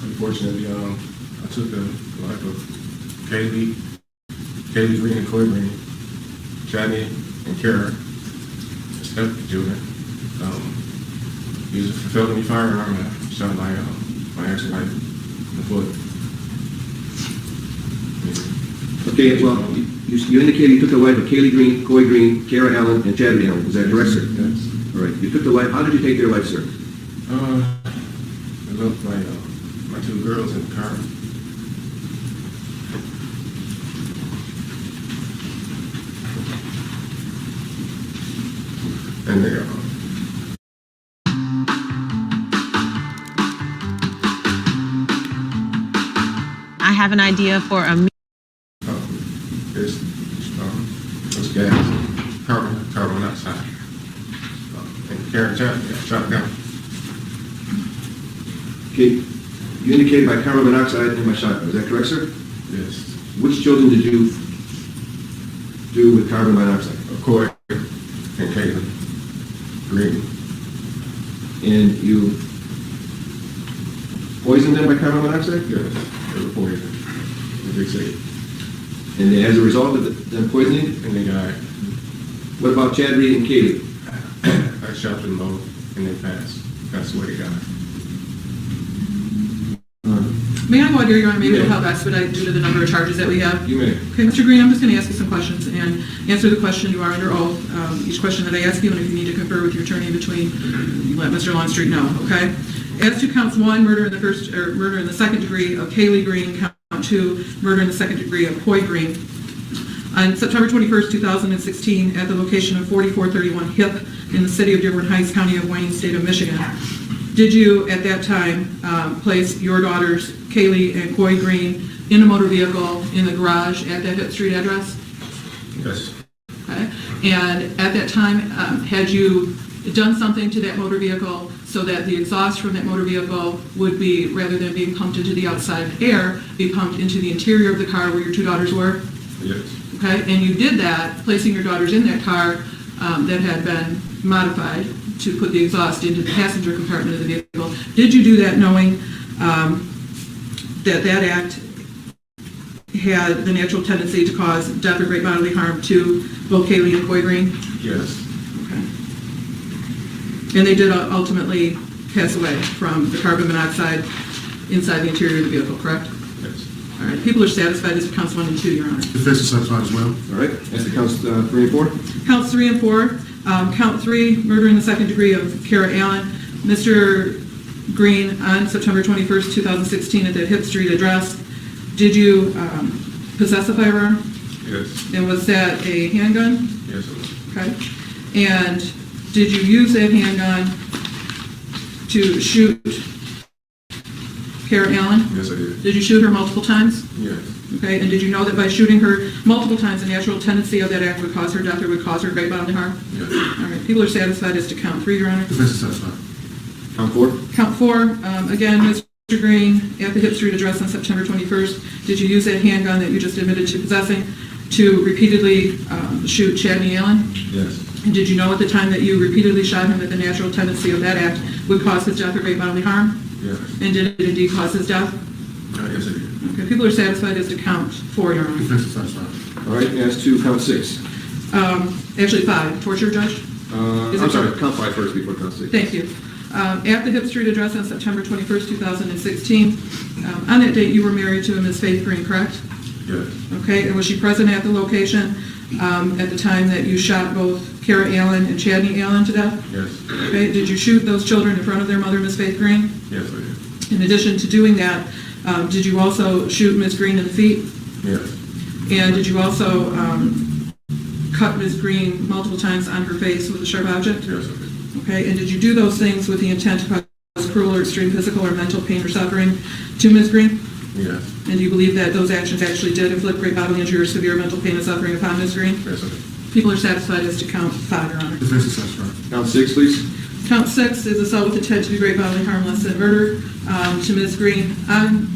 Unfortunately, I took the life of Kaylee Green and Coy Green, Chadney and Kara, step children. Used a felony firearm and shot my ex-wife in the foot. Okay, well, you indicated you took the life of Kaylee Green, Coy Green, Kara Allen, and Chadri Allen. Is that correct, sir? Yes. All right. You took the life. How did you take their life, sir? I left my 2 girls in the car. And they I have an idea for a It's gas, carbon monoxide, and Karen shot down. Okay. You indicated by carbon monoxide and by shotgun. Is that correct, sir? Yes. Which children did you do with carbon monoxide? Coy and Kaylee Green. And you poisoned them by carbon monoxide? Yes, they were poisoned, as they say. And as a result of them poisoning? And they died. What about Chadri and Kaylee? I shot them both, and they passed. That's where they died. May I go out here, Your Honor? Maybe it'll help expedite due to the number of charges that we have. You may. Okay, Mr. Green, I'm just going to ask you some questions and answer the question. You are under oath. Each question that I ask you, and if you need to confer with your attorney in between, you let Mr. Longstreet know, okay? As to counts 1, murder in the second degree of Kaylee Green, count 2, murder in the second degree of Coy Green. On September 21st, 2016, at the location of 4431 Hip in the city of Dearborn Heights, County of Wayne, State of Michigan, did you at that time place your daughters, Kaylee and Coy Green, in a motor vehicle in the garage at that Hip Street address? Yes. Okay. And at that time, had you done something to that motor vehicle so that the exhaust from that motor vehicle would be, rather than being pumped into the outside air, be pumped into the interior of the car where your 2 daughters were? Yes. Okay, and you did that, placing your daughters in that car that had been modified to put the exhaust into the passenger compartment of the vehicle. Did you do that knowing that that act had the natural tendency to cause death or great bodily harm to both Kaylee and Coy Green? Yes. Okay. And they did ultimately pass away from the carbon monoxide inside the interior of the vehicle, correct? Yes. All right. People are satisfied as to counts 1 and 2, Your Honor. Defense is satisfied as well. All right. As to counts 3 and 4? Counts 3 and 4. Count 3, murder in the second degree of Kara Allen. Mr. Green, on September 21st, 2016, at the Hip Street address, Did you possess a firearm? Yes. And was that a handgun? Yes, it was. Okay. And did you use that handgun to shoot Kara Allen? Yes, I did. Did you shoot her multiple times? Yes. Okay. And did you know that by shooting her multiple times, the natural tendency of that act would cause her death or would cause her great bodily harm? Yes. All right. People are satisfied as to count 3, Your Honor. Defense is satisfied. Count 4. Count 4. Again, Mr. Green, at the Hip Street address on September 21st, did you use that handgun that you just admitted to possessing to repeatedly shoot Chadney Allen? Yes. And did you know at the time that you repeatedly shot him that the natural tendency of that act would cause his death or great bodily harm? Yes. And did it indeed cause his death? Yes, I did. Okay, people are satisfied as to count 4, Your Honor. Defense is satisfied. All right, as to count 6. Actually 5. Torture, Judge? I'm sorry, count 5 first before count 6. Thank you. At the Hip Street address on September 21st, 2016, on that date you were married to a Ms. Faith Green, correct? Yes. Okay, and was she present at the location at the time that you shot both Kara Allen and Chadney Allen to death? Yes. Okay, did you shoot those children in front of their mother, Ms. Faith Green? Yes, I did. In addition to doing that, did you also shoot Ms. Green in the feet? Yes. And did you also cut Ms. Green multiple times on her face with a sharp object? Yes, I did. Okay, and did you do those things with the intent to cause cruel or extreme physical or mental pain or suffering to Ms. Green? Yes. And do you believe that those actions actually did inflict great bodily injury or severe mental pain and suffering upon Ms. Green? Yes, I did. People are satisfied as to count 5, Your Honor. Defense is satisfied. Count 6, please. Count 6 is assault with intent to do great bodily harm less than murder to Ms. Green. On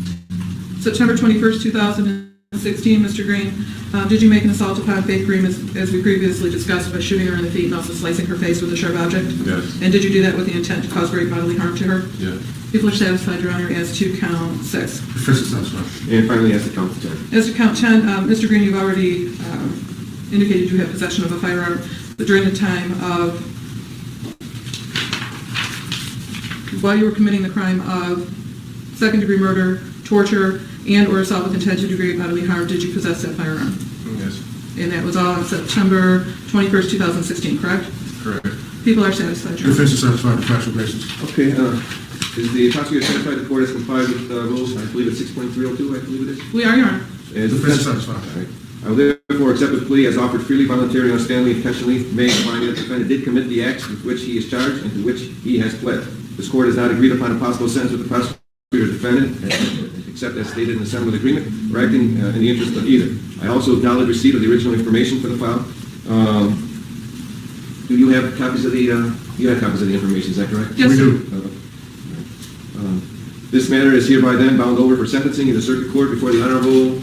September 21st, 2016, Mr. Green, did you make an assault upon Faith Green as we previously discussed by shooting her in the feet and also slicing her face with a sharp object? Yes. And did you do that with the intent to cause great bodily harm to her? Yes. People are satisfied, Your Honor, as to count 6. Defense is satisfied. And finally, as to count 10. As to count 10, Mr. Green, you've already indicated you have possession of a firearm, but during the time of, while you were committing the crime of second-degree murder, torture, and or assault with intent to do great bodily harm, did you possess that firearm? Yes. And that was all on September 21st, 2016, correct? Correct. People are satisfied, Your Honor. Defense is satisfied with factual basis. Okay, is the prosecutor satisfied the court has complied with rules? I believe it's 6.302, I believe it is. We are, Your Honor. Is the Defense is defense satisfied. all right. I will therefore accept the plea as offered freely, voluntarily, understandingly, intentionally, may find that the defendant did commit the acts with which he is charged and to which he has pled. This court has not agreed upon a possible sentence with the prosecutor or defendant, except as stated in the settlement agreement, or acting in the interest of either. I also acknowledge receipt of the original information for the file. Do you have copies of the, you have copies of the information, is that correct? Yes, We sir. do. This matter is hereby then bound over for sentencing in the circuit court before the Honorable,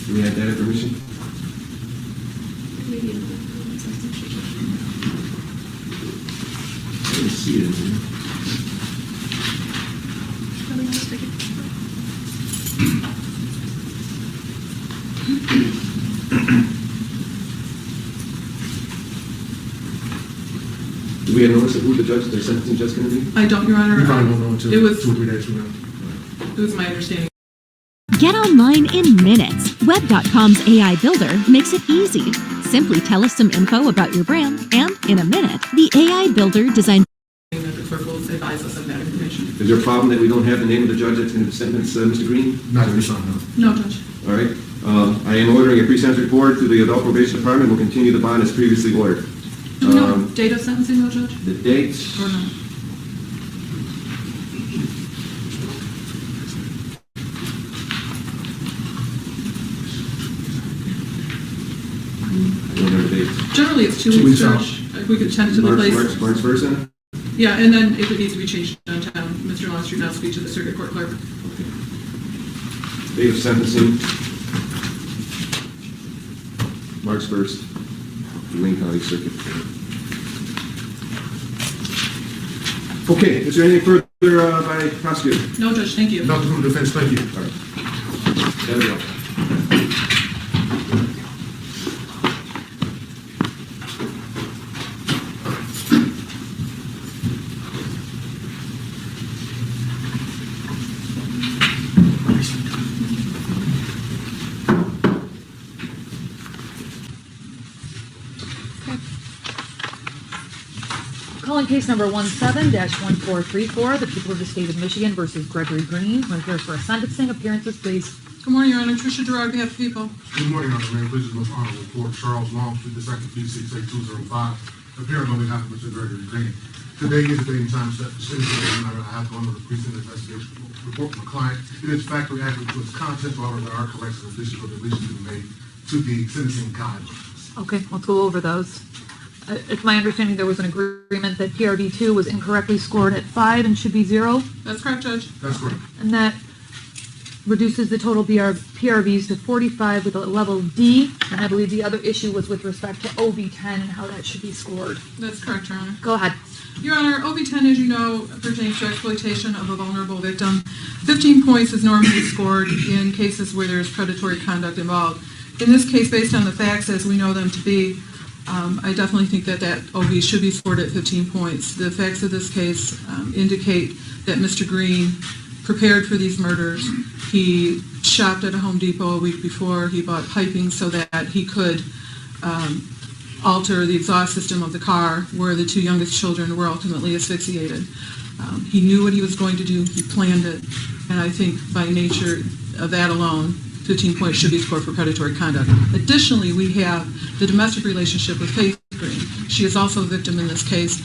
do we have that information? I didn't see it in here. Do we have notice of who the sentencing judge is going to be? I don't, Your Honor. We probably won't know until It was 2 or 3 days from now. It was my understanding. Get online in minutes. Web.com's AI Builder makes it easy. Simply tell us some info about your brand, and in a minute, the AI Builder designs. That the clerk will advise us of that information. Is there a problem that we don't have the name of the judge that's going to sentence Mr. Green? Not at this time, no. No, Judge. All right. I am ordering a pre-sentence report to the Adult Probation Department. We'll continue the bond as previously ordered. Do we know date of sentencing, though, Judge? The dates. Or no? I don't remember the dates. Generally, it's 2 2 weeks, weeks Judge. If we could tentatively place. March 1st, then? Yeah, and then if it needs to be changed downtown, Mr. Longstreet now speak to the circuit court clerk. Date of sentencing, March 1st, Wayne County Circuit. Okay, is there anything further by prosecutor? No, Judge, thank you. Nothing from the defense, thank you. All right. There we go. Calling case number 17-1434, the people of the state of Michigan versus Gregory Green. We're here for a sentencing. Appearances, please. Good morning, Your Honor. Tricia Gerard, on behalf of the people. Good morning, Your Honor. May it please the most honorable court, Charles Longstreet, the second P68205, appearing on behalf of Mr. Gregory Green. Today is the date and time set for sentencing. I have gone with the precinct investigation report from the client. It is factually accurate to its content, however, there are corrections and additions or deletions to be made to the sentencing guidelines. Okay, let's go over those. It's my understanding there was an agreement that PRV2 was incorrectly scored at 5 and should be 0. That's correct, Judge. That's correct. And that reduces the total PRVs to 45 with a level D. And I believe the other issue was with respect to OB10 and how that should be scored. That's correct, Your Honor. Go ahead. Your Honor, OB10, as you know, pertains to exploitation of a vulnerable victim. 15 points is normally scored in cases where there is predatory conduct involved. In this case, based on the facts as we know them to be, I definitely think that OB should be scored at 15 points. The facts of this case indicate that Mr. Green prepared for these murders. He shopped at a Home Depot a week before. He bought piping so that he could alter the exhaust system of the car where the two youngest children were ultimately asphyxiated. He knew what he was going to do. He planned it. And I think by nature of that alone, 15 points should be scored for predatory conduct. Additionally, we have the domestic relationship with Faith Green. She is also a victim in this case,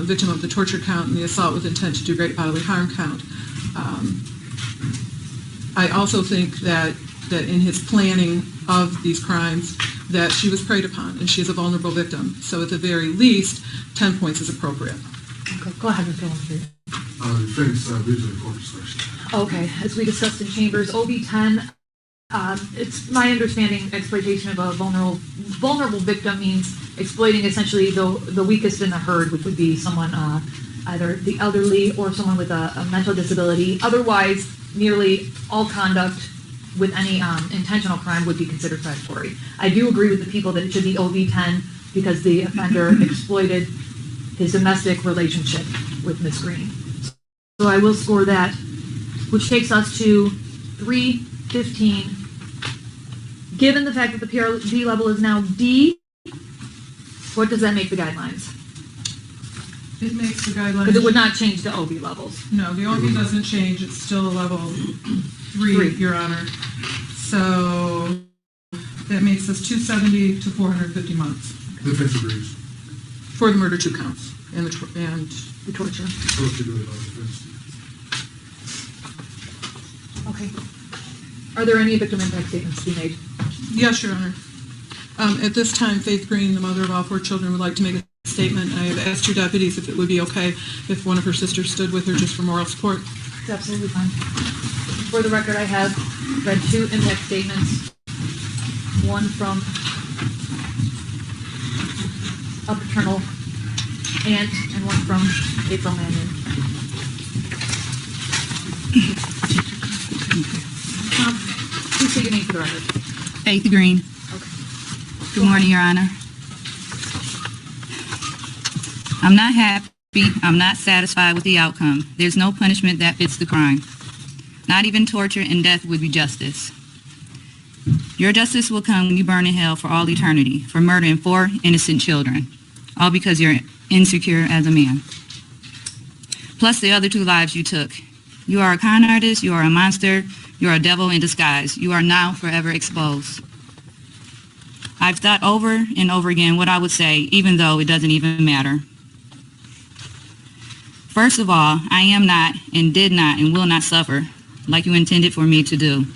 victim of the torture count and the assault with intent to do great bodily harm count. I also think that in his planning of these crimes, that she was preyed upon and she is a vulnerable victim. So at the very least, 10 points is appropriate. Okay, go ahead, Mr. Longstreet. Defense reasoning for discretion. Okay, as we discussed in chambers, OB10, it's my understanding exploitation of a vulnerable victim means exploiting essentially the weakest in the herd, which would be someone either the elderly or someone with a mental disability. Otherwise, nearly all conduct with any intentional crime would be considered predatory. I do agree with the people that it should be OB10 because the offender exploited his domestic relationship with Ms. Green. So I will score that, which takes us to 315. Given the fact that the PRV level is now D, what does that make the guidelines? It makes the guidelines... Because it would not change the OB levels. No, the OB doesn't change. It's still a level 3, Your Honor. So that makes us 270 to 450 months. Defense agrees. For the murder 2 counts and the torture. Okay. Are there any victim impact statements to be made? Yes, Your Honor. At this time, Faith Green, the mother of all 4 children, would like to make a statement. I have asked your deputies if it would be okay if one of her sisters stood with her just for moral support. It's absolutely fine. For the record, I have read 2 impact statements. One from a paternal aunt and one from April Manning. Please take your name for the record. Faith Green. Okay. Good morning, Your Honor. I'm not happy. I'm not satisfied with the outcome. There's no punishment that fits the crime. Not even torture and death would be justice. Your justice will come when you burn in hell for all eternity for murdering 4 innocent children, all because you're insecure as a man. Plus the other 2 lives you took. You are a con artist, you are a monster, you are a devil in disguise. You are now forever exposed. I've thought over and over again what I would say, even though it doesn't even matter. First of all, I am not and did not and will not suffer like you intended for me to do.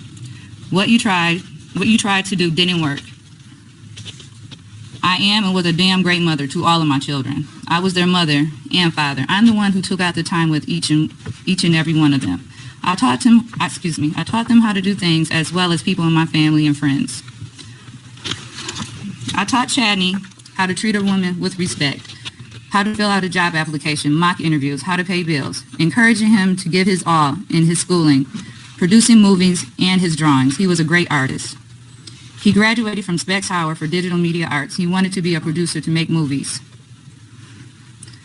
What you tried to do didn't work. I am and was a damn great mother to all of my children. I was their mother and father. I'm the one who took out the time with each and every one of them. I taught them how to do things as well as people in my family and friends. I taught Chadney how to treat a woman with respect, how to fill out a job application, mock interviews, how to pay bills, encouraging him to give his all in his schooling, producing movies and his drawings. He was a great artist. He graduated from Specs Howard for digital media arts. He wanted to be a producer to make movies.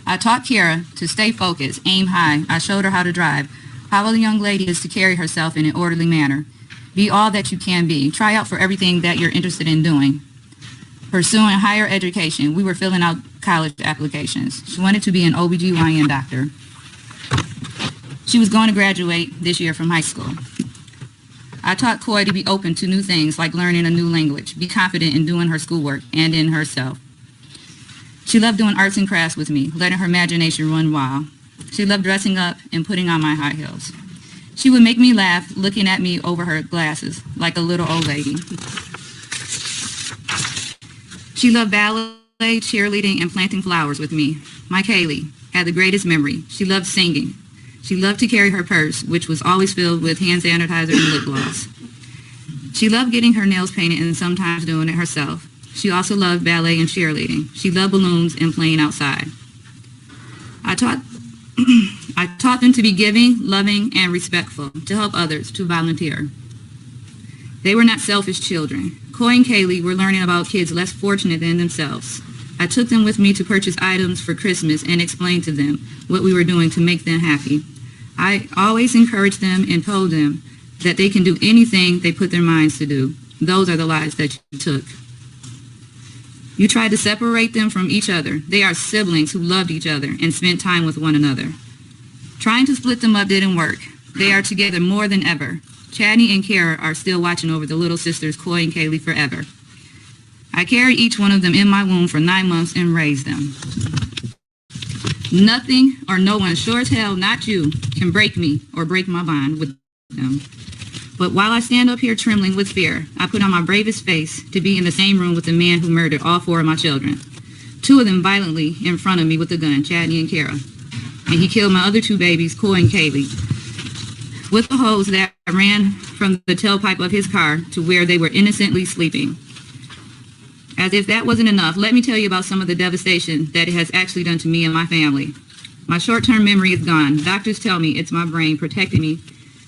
I taught Kiara to stay focused, aim high. I showed her how to drive, how a young lady is to carry herself in an orderly manner. Be all that you can be. Try out for everything that you're interested in doing. Pursuing higher education. We were filling out college applications. She wanted to be an OBGYN doctor. She was going to graduate this year from high school. I taught Coy to be open to new things like learning a new language, be confident in doing her schoolwork and in herself. She loved doing arts and crafts with me, letting her imagination run wild. She loved dressing up and putting on my high heels. She would make me laugh, looking at me over her glasses like a little old lady. She loved ballet, cheerleading, and planting flowers with me. My Kaylee had the greatest memory. She loved singing. She loved to carry her purse, which was always filled with hand sanitizer and lip gloss. She loved getting her nails painted and sometimes doing it herself. She also loved ballet and cheerleading. She loved balloons and playing outside. I taught them to be giving, loving, and respectful, to help others, to volunteer. They were not selfish children. Coy and Kaylee were learning about kids less fortunate than themselves. I took them with me to purchase items for Christmas and explained to them what we were doing to make them happy. I always encouraged them and told them that they can do anything they put their minds to do. Those are the lives that you took. You tried to separate them from each other. They are siblings who loved each other and spent time with one another. Trying to split them up didn't work. They are together more than ever. Chadney and Kara are still watching over the little sisters, Coy and Kaylee, forever. I carried each one of them in my womb for 9 months and raised them. Nothing or no one, sure as hell not you, can break me or break my bond with them. But while I stand up here trembling with fear, I put on my bravest face to be in the same room with the man who murdered all 4 of my children. 2 of them violently in front of me with a gun, Chadney and Kara. And he killed my other 2 babies, Coy and Kaylee, with the hose that ran from the tailpipe of his car to where they were innocently sleeping. As if that wasn't enough, let me tell you about some of the devastation that it has actually done to me and my family. My short-term memory is gone. Doctors tell me it's my brain protecting me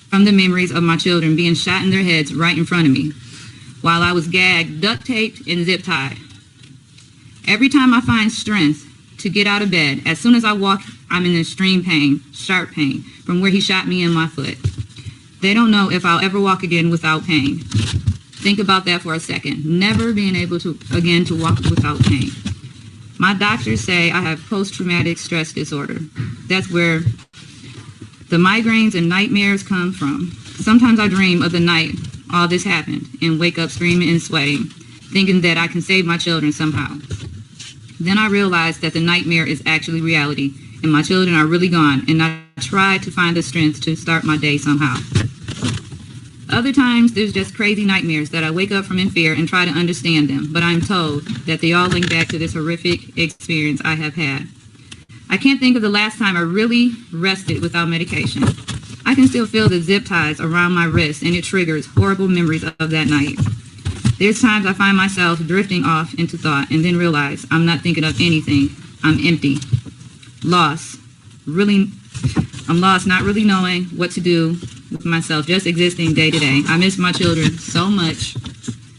from the memories of my children being shot in their heads right in front of me, while I was gagged, duct taped, and zip tied. Every time I find strength to get out of bed, as soon as I walk, I'm in extreme pain, sharp pain, from where he shot me in my foot. They don't know if I'll ever walk again without pain. Think about that for a second. Never being able to again to walk without pain. My doctors say I have post-traumatic stress disorder. That's where the migraines and nightmares come from. Sometimes I dream of the night all this happened and wake up screaming and sweating, thinking that I can save my children somehow. Then I realize that the nightmare is actually reality and my children are really gone, and I try to find the strength to start my day somehow. Other times, there's just crazy nightmares that I wake up from in fear and try to understand them, but I'm told that they all link back to this horrific experience I have had. I can't think of the last time I really rested without medication. I can still feel the zip ties around my wrists, and it triggers horrible memories of that night. There's times I find myself drifting off into thought and then realize I'm not thinking of anything. I'm empty. Lost. I'm lost, not really knowing what to do with myself, just existing day to day. I miss my children so much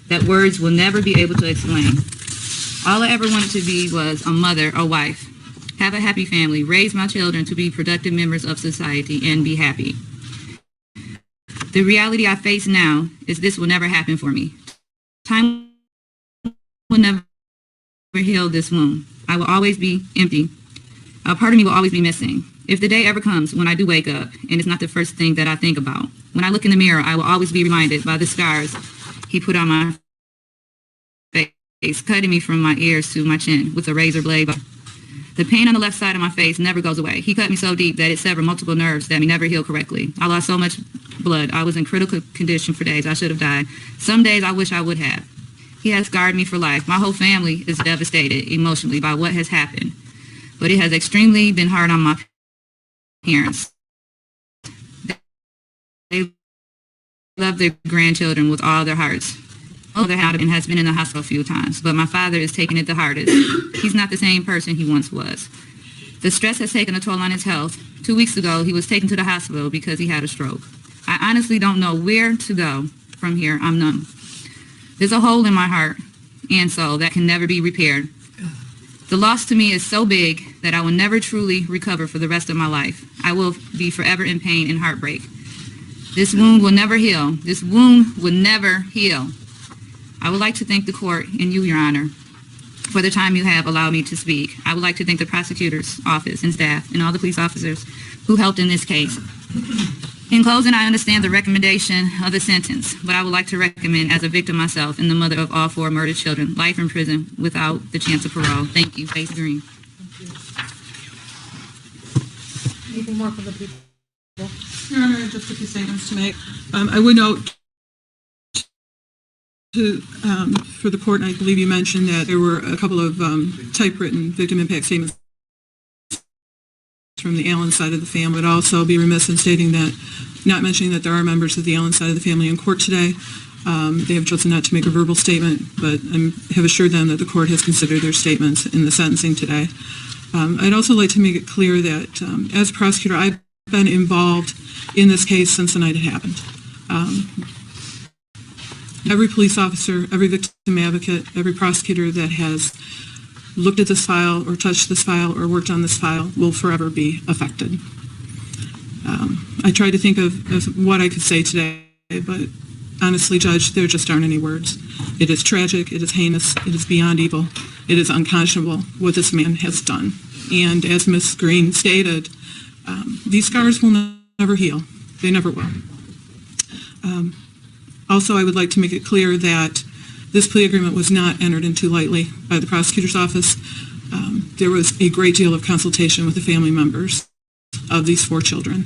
that words will never be able to explain. All I ever wanted to be was a mother, a wife, have a happy family, raise my children to be productive members of society, and be happy. The reality I face now is this will never happen for me. Time will never heal this wound. I will always be empty. A part of me will always be missing. If the day ever comes when I do wake up, and it's not the first thing that I think about, when I look in the mirror, I will always be reminded by the scars he put on my face, cutting me from my ears to my chin with a razor blade. The pain on the left side of my face never goes away. He cut me so deep that it severed multiple nerves that may never heal correctly. I lost so much blood. I was in critical condition for days. I should have died. Some days I wish I would have. He has scarred me for life. My whole family is devastated emotionally by what has happened. But it has extremely been hard on my parents. They love their grandchildren with all their hearts. My mother had and has been in the hospital a few times, but my father is taking it the hardest. He's not the same person he once was. The stress has taken a toll on his health. 2 weeks ago, he was taken to the hospital because he had a stroke. I honestly don't know where to go from here. I'm numb. There's a hole in my heart and soul that can never be repaired. The loss to me is so big that I will never truly recover for the rest of my life. I will be forever in pain and heartbreak. This wound will never heal. This wound will never heal. I would like to thank the court and you, Your Honor, for the time you have allowed me to speak. I would like to thank the prosecutor's office and staff and all the police officers who helped in this case. In closing, I understand the recommendation of the sentence, but I would like to recommend, as a victim myself and the mother of all 4 murdered children, life in prison without the chance of parole. Thank you. Grace Green. Anything more from the people? Your Honor, just a few statements to make. I would note for the court, and I believe you mentioned that there were a couple of typewritten victim impact statements from the Allen side of the family. Would also be remiss in not mentioning that there are members of the Allen side of the family in court today. They have chosen not to make a verbal statement, but I have assured them that the court has considered their statements in the sentencing today. I'd also like to make it clear that as a prosecutor, I've been involved in this case since the night it happened. Every police officer, every victim advocate, every prosecutor that has looked at this file or touched this file or worked on this file will forever be affected. I tried to think of what I could say today, but honestly, Judge, there just aren't any words. It is tragic, it is heinous, it is beyond evil, it is unconscionable what this man has done. And as Ms. Green stated, these scars will never heal. They never will. Also, I would like to make it clear that this plea agreement was not entered into lightly by the prosecutor's office. There was a great deal of consultation with the family members of these 4 children.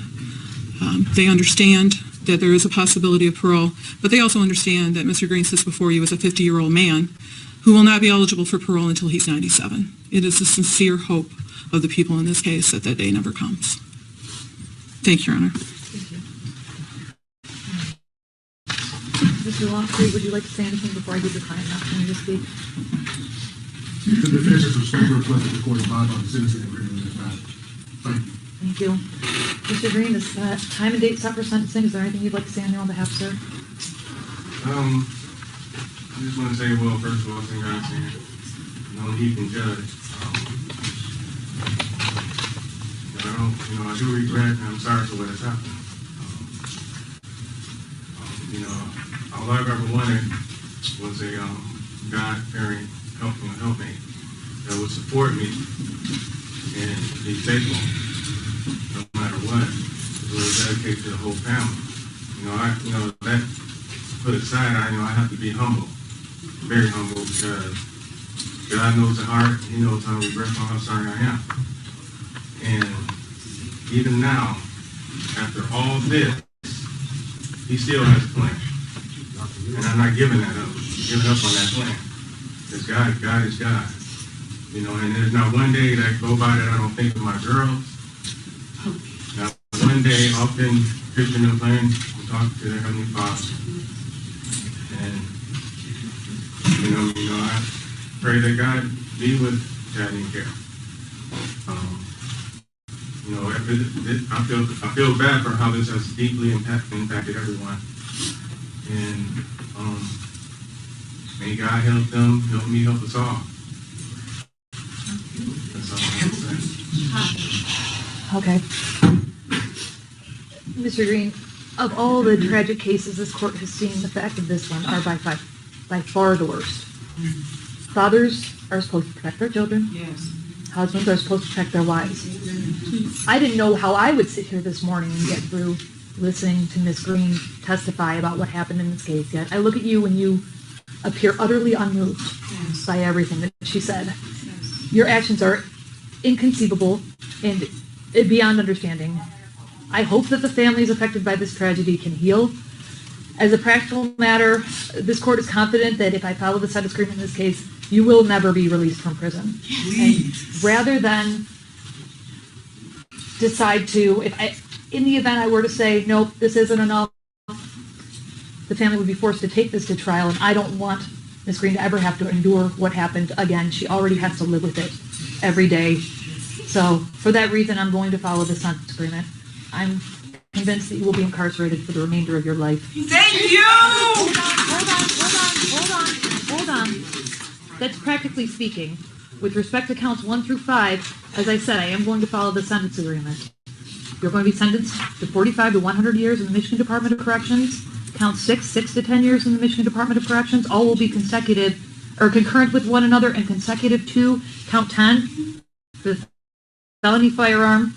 They understand that there is a possibility of parole, but they also understand that Mr. Green sits before you as a 50-year-old man who will not be eligible for parole until he's 97. It is the sincere hope of the people in this case that that day never comes. Thank you, Your Honor. Mr. Longstreet, would you like to say anything before I give the client an opportunity to speak? The defense is respectful request that the court abide by the sentencing agreement in this matter. Thank you. Thank you. Mr. Green, is time and date set for sentencing? Is there anything you'd like to say on your own behalf, sir? I just want to say, well, first of all, thank God, no, he can judge. I do regret, and I'm sorry for what has happened. All I've ever wanted was a God-fearing helpmate that would support me and be faithful no matter what. It was dedicated to the whole family. That put aside, I have to be humble, very humble, because God knows the heart. He knows how regretful, how sorry I am. And even now, after all this, he still has a plan. And I'm not giving that up, giving up on that plan. Because God is God. And there's not one day that go by that I don't think of my girls. Not one day, often Christian and playing, and talking to their Heavenly Father. And, I pray that God be with Chad and Carol. I feel bad for how this has deeply impacted everyone. And may God help them, help me, help us all. That's all I have to say. Okay. Mr. Green, of all the tragic cases this court has seen, the fact of this one are by far the worst. Fathers are supposed to protect their children. Yes. Husbands are supposed to protect their wives. I didn't know how I would sit here this morning and get through listening to Ms. Green testify about what happened in this case yet. I look at you and you appear utterly unmoved by everything that she said. Your actions are inconceivable and beyond understanding. I hope that the families affected by this tragedy can heal. As a practical matter, this court is confident that if I follow the sentence agreement in this case, you will never be released from prison. And rather than decide to, in the event I were to say, nope, this isn't enough, the family would be forced to take this to trial, and I don't want Ms. Green to ever have to endure what happened again. She already has to live with it every day. So for that reason, I'm going to follow the sentence agreement. I'm convinced that you will be incarcerated for the remainder of your life. Thank you! Hold on. That's practically speaking. With respect to counts 1 through 5, as I said, I am going to follow the sentence agreement. You're going to be sentenced to 45 to 100 years in the Michigan Department of Corrections. Count 6 to 10 years in the Michigan Department of Corrections. All will be consecutive, or concurrent with one another, and consecutive to count 10, the felony firearm,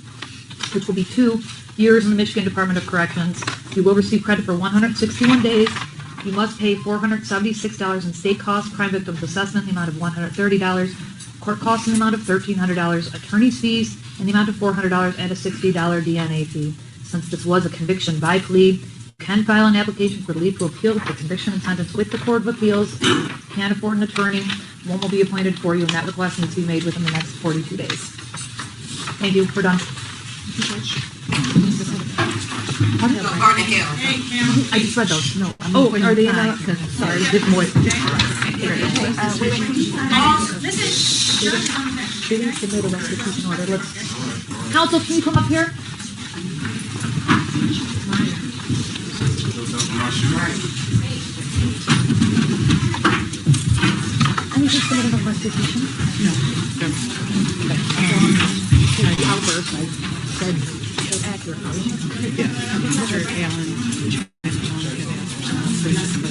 which will be 2 years in the Michigan Department of Corrections. You will receive credit for 161 days. You must pay $476 in state costs, crime victims assessment in the amount of $130, court costs in the amount of $1,300, attorney's fees in the amount of $400, and a $60 DNA fee. Since this was a conviction by plea, you can file an application for leave to appeal the conviction and sentence with the Court of Appeals. You can't afford an attorney. One will be appointed for you, and that request needs to be made within the next 42 days. Thank you. We're done. I just read those. No. Are they in the... Sorry, didn't wait. They didn't submit a restitution order. Counsel, can you come up here? Anything submitted on restitution? No. Outburst, I said accurately. Yeah.